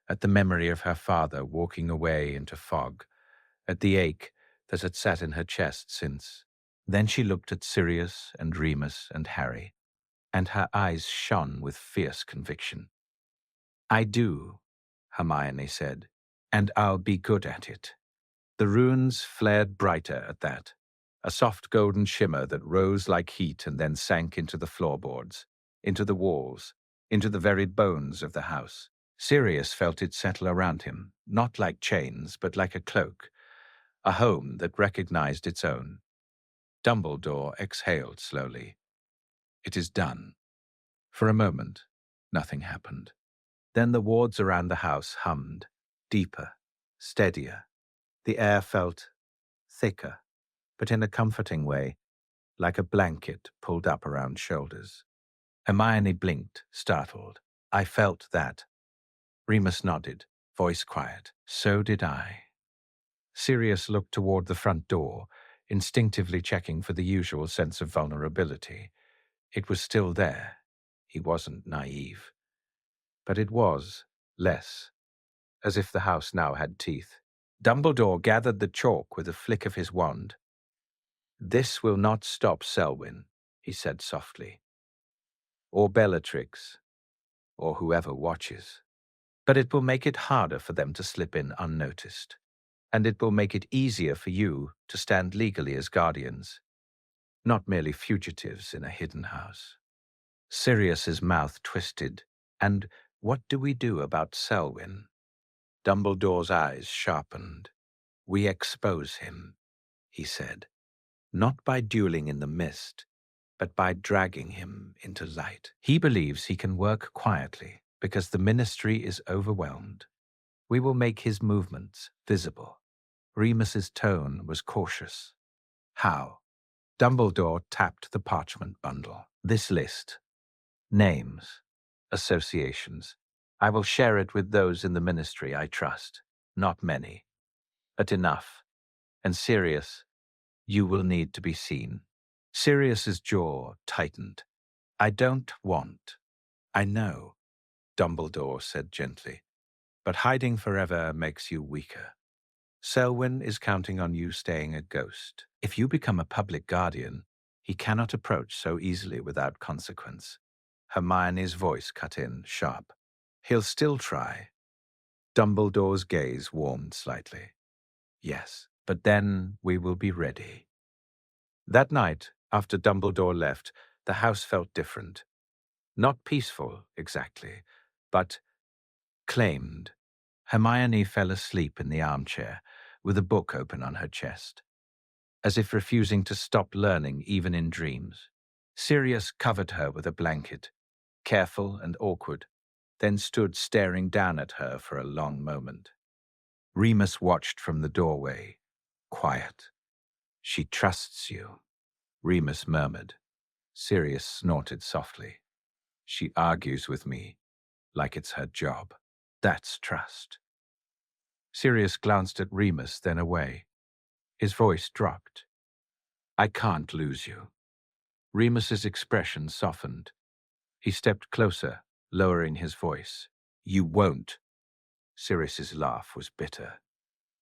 at the memory of her father walking away into fog, at the ache that had sat in her chest since. Then she looked at Sirius and Remus and Harry, and her eyes shone with fierce conviction. I do, Hermione said, and I'll be good at it. The runes flared brighter at that, a soft golden shimmer that rose like heat and then sank into the floorboards, into the walls, into the very bones of the house. Sirius felt it settle around him, not like chains, but like a cloak, a home that recognized its own. Dumbledore exhaled slowly. It is done. For a moment, nothing happened. Then the wards around the house hummed, deeper, steadier. The air felt thicker, but in a comforting way, like a blanket pulled up around shoulders. Hermione blinked, startled. I felt that. Remus nodded, voice quiet. So did I. Sirius looked toward the front door, instinctively checking for the usual sense of vulnerability. It was still there. He wasn't naive. But it was less, as if the house now had teeth. Dumbledore gathered the chalk with a flick of his wand. "This will not stop Selwyn," he said softly, "or Bellatrix, or whoever watches. But it will make it harder for them to slip in unnoticed. And it will make it easier for you to stand legally as guardians, not merely fugitives in a hidden house." Sirius's mouth twisted. "And what do we do about Selwyn?" Dumbledore's eyes sharpened. "We expose him," he said, "not by dueling in the mist, but by dragging him into light. He believes he can work quietly because the ministry is overwhelmed. We will make his movements visible." Remus's tone was cautious. "How?" Dumbledore tapped the parchment bundle. "This list. Names. Associations. I will share it with those in the ministry I trust. Not many, but enough. And Sirius, you will need to be seen." Sirius's jaw tightened. "I don't want." "I know," Dumbledore said gently, "but hiding forever makes you weaker. Selwyn is counting on you staying a ghost. If you become a public guardian, he cannot approach so easily without consequence." Hermione's voice cut in, sharp. "He'll still try." Dumbledore's gaze warmed slightly. "Yes, but then we will be ready." That night, after Dumbledore left, the house felt different. Not peaceful, exactly, but claimed. Hermione fell asleep in the armchair, with a book open on her chest, as if refusing to stop learning even in dreams. Sirius covered her with a blanket, careful and awkward, then stood staring down at her for a long moment. Remus watched from the doorway, quiet. "She trusts you," Remus murmured. Sirius snorted softly. "She argues with me, like it's her job. That's trust." Sirius glanced at Remus, then away. His voice dropped. "I can't lose you." Remus's expression softened. He stepped closer, lowering his voice. "You won't." Sirius's laugh was bitter.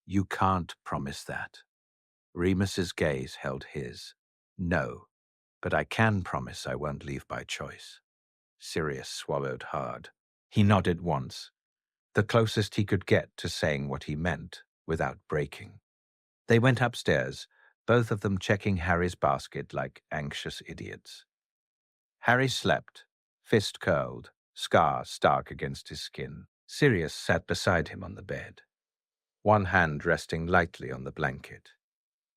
"You can't promise that." Remus's gaze held his. "No, but I can promise I won't leave by choice." Sirius swallowed hard. He nodded once, the closest he could get to saying what he meant without breaking. They went upstairs, both of them checking Harry's basket like anxious idiots. Harry slept, fist curled, scar stark against his skin. Sirius sat beside him on the bed, one hand resting lightly on the blanket.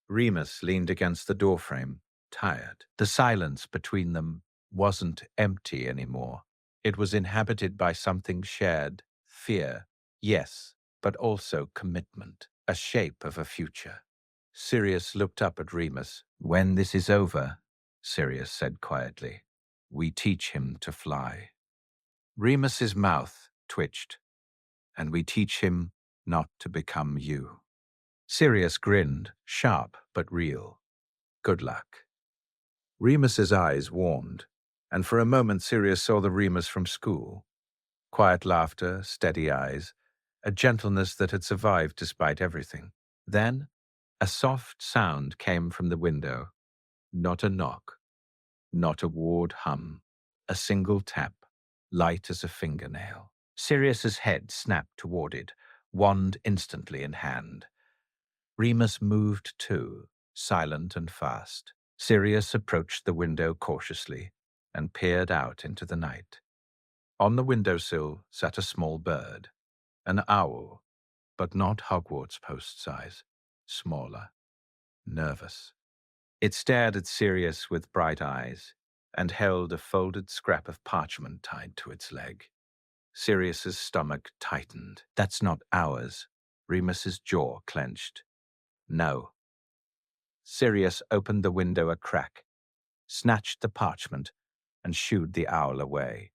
Remus leaned against the doorframe, tired. The silence between them wasn't empty anymore. It was inhabited by something shared: fear, yes, but also commitment, a shape of a future. Sirius looked up at Remus. "When this is over," Sirius said quietly, "we teach him to fly." Remus's mouth twitched. "And we teach him not to become you." Sirius grinned, sharp but real. "Good luck." Remus's eyes warmed, and for a moment Sirius saw the Remus from school. Quiet laughter, steady eyes, a gentleness that had survived despite everything. Then, a soft sound came from the window. Not a knock, not a ward hum, a single tap, light as a fingernail. Sirius's head snapped toward it, wand instantly in hand. Remus moved too, silent and fast. Sirius approached the window cautiously and peered out into the night. On the windowsill sat a small bird, an owl, but not Hogwarts post size, smaller, nervous. It stared at Sirius with bright eyes, and held a folded scrap of parchment tied to its leg. Sirius's stomach tightened. That's not ours. Remus's jaw clenched. No. Sirius opened the window a crack, snatched the parchment, and shooed the owl away.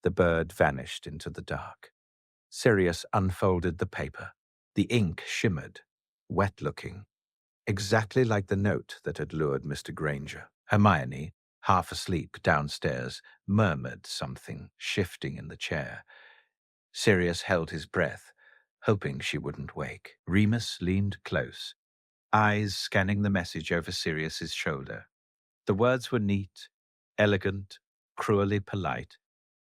The bird vanished into the dark. Sirius unfolded the paper. The ink shimmered, wet-looking, exactly like the note that had lured Mr. Granger. Hermione, half asleep downstairs, murmured something, shifting in the chair. Sirius held his breath, hoping she wouldn't wake. Remus leaned close, eyes scanning the message over Sirius's shoulder. The words were neat, elegant, cruelly polite.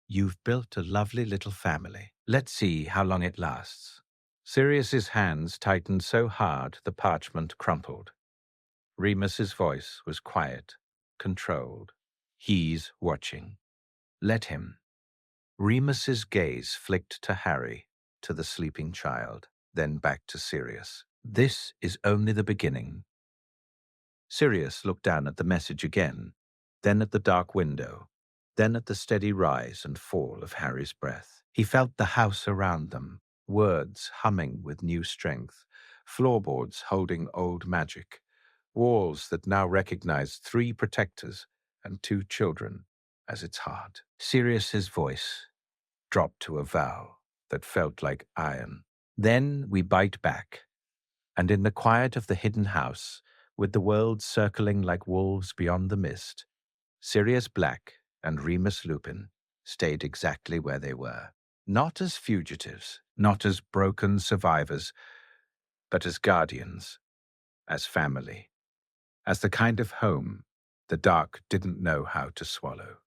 You've built a lovely little family. Let's see how long it lasts. Sirius's hands tightened so hard the parchment crumpled. Remus's voice was quiet, controlled. He's watching. Let him. Remus's gaze flicked to Harry, to the sleeping child, then back to Sirius. This is only the beginning. Sirius looked down at the message again, then at the dark window, then at the steady rise and fall of Harry's breath. He felt the house around them, words humming with new strength, floorboards holding old magic, walls that now recognized 3 protectors and 2 children as its heart. Sirius's voice dropped to a vow that felt like iron. Then we bite back, and in the quiet of the hidden house, with the world circling like wolves beyond the mist, Sirius Black and Remus Lupin stayed exactly where they were. Not as fugitives, not as broken survivors, but as guardians, as family, as the kind of home the dark didn't know how to swallow.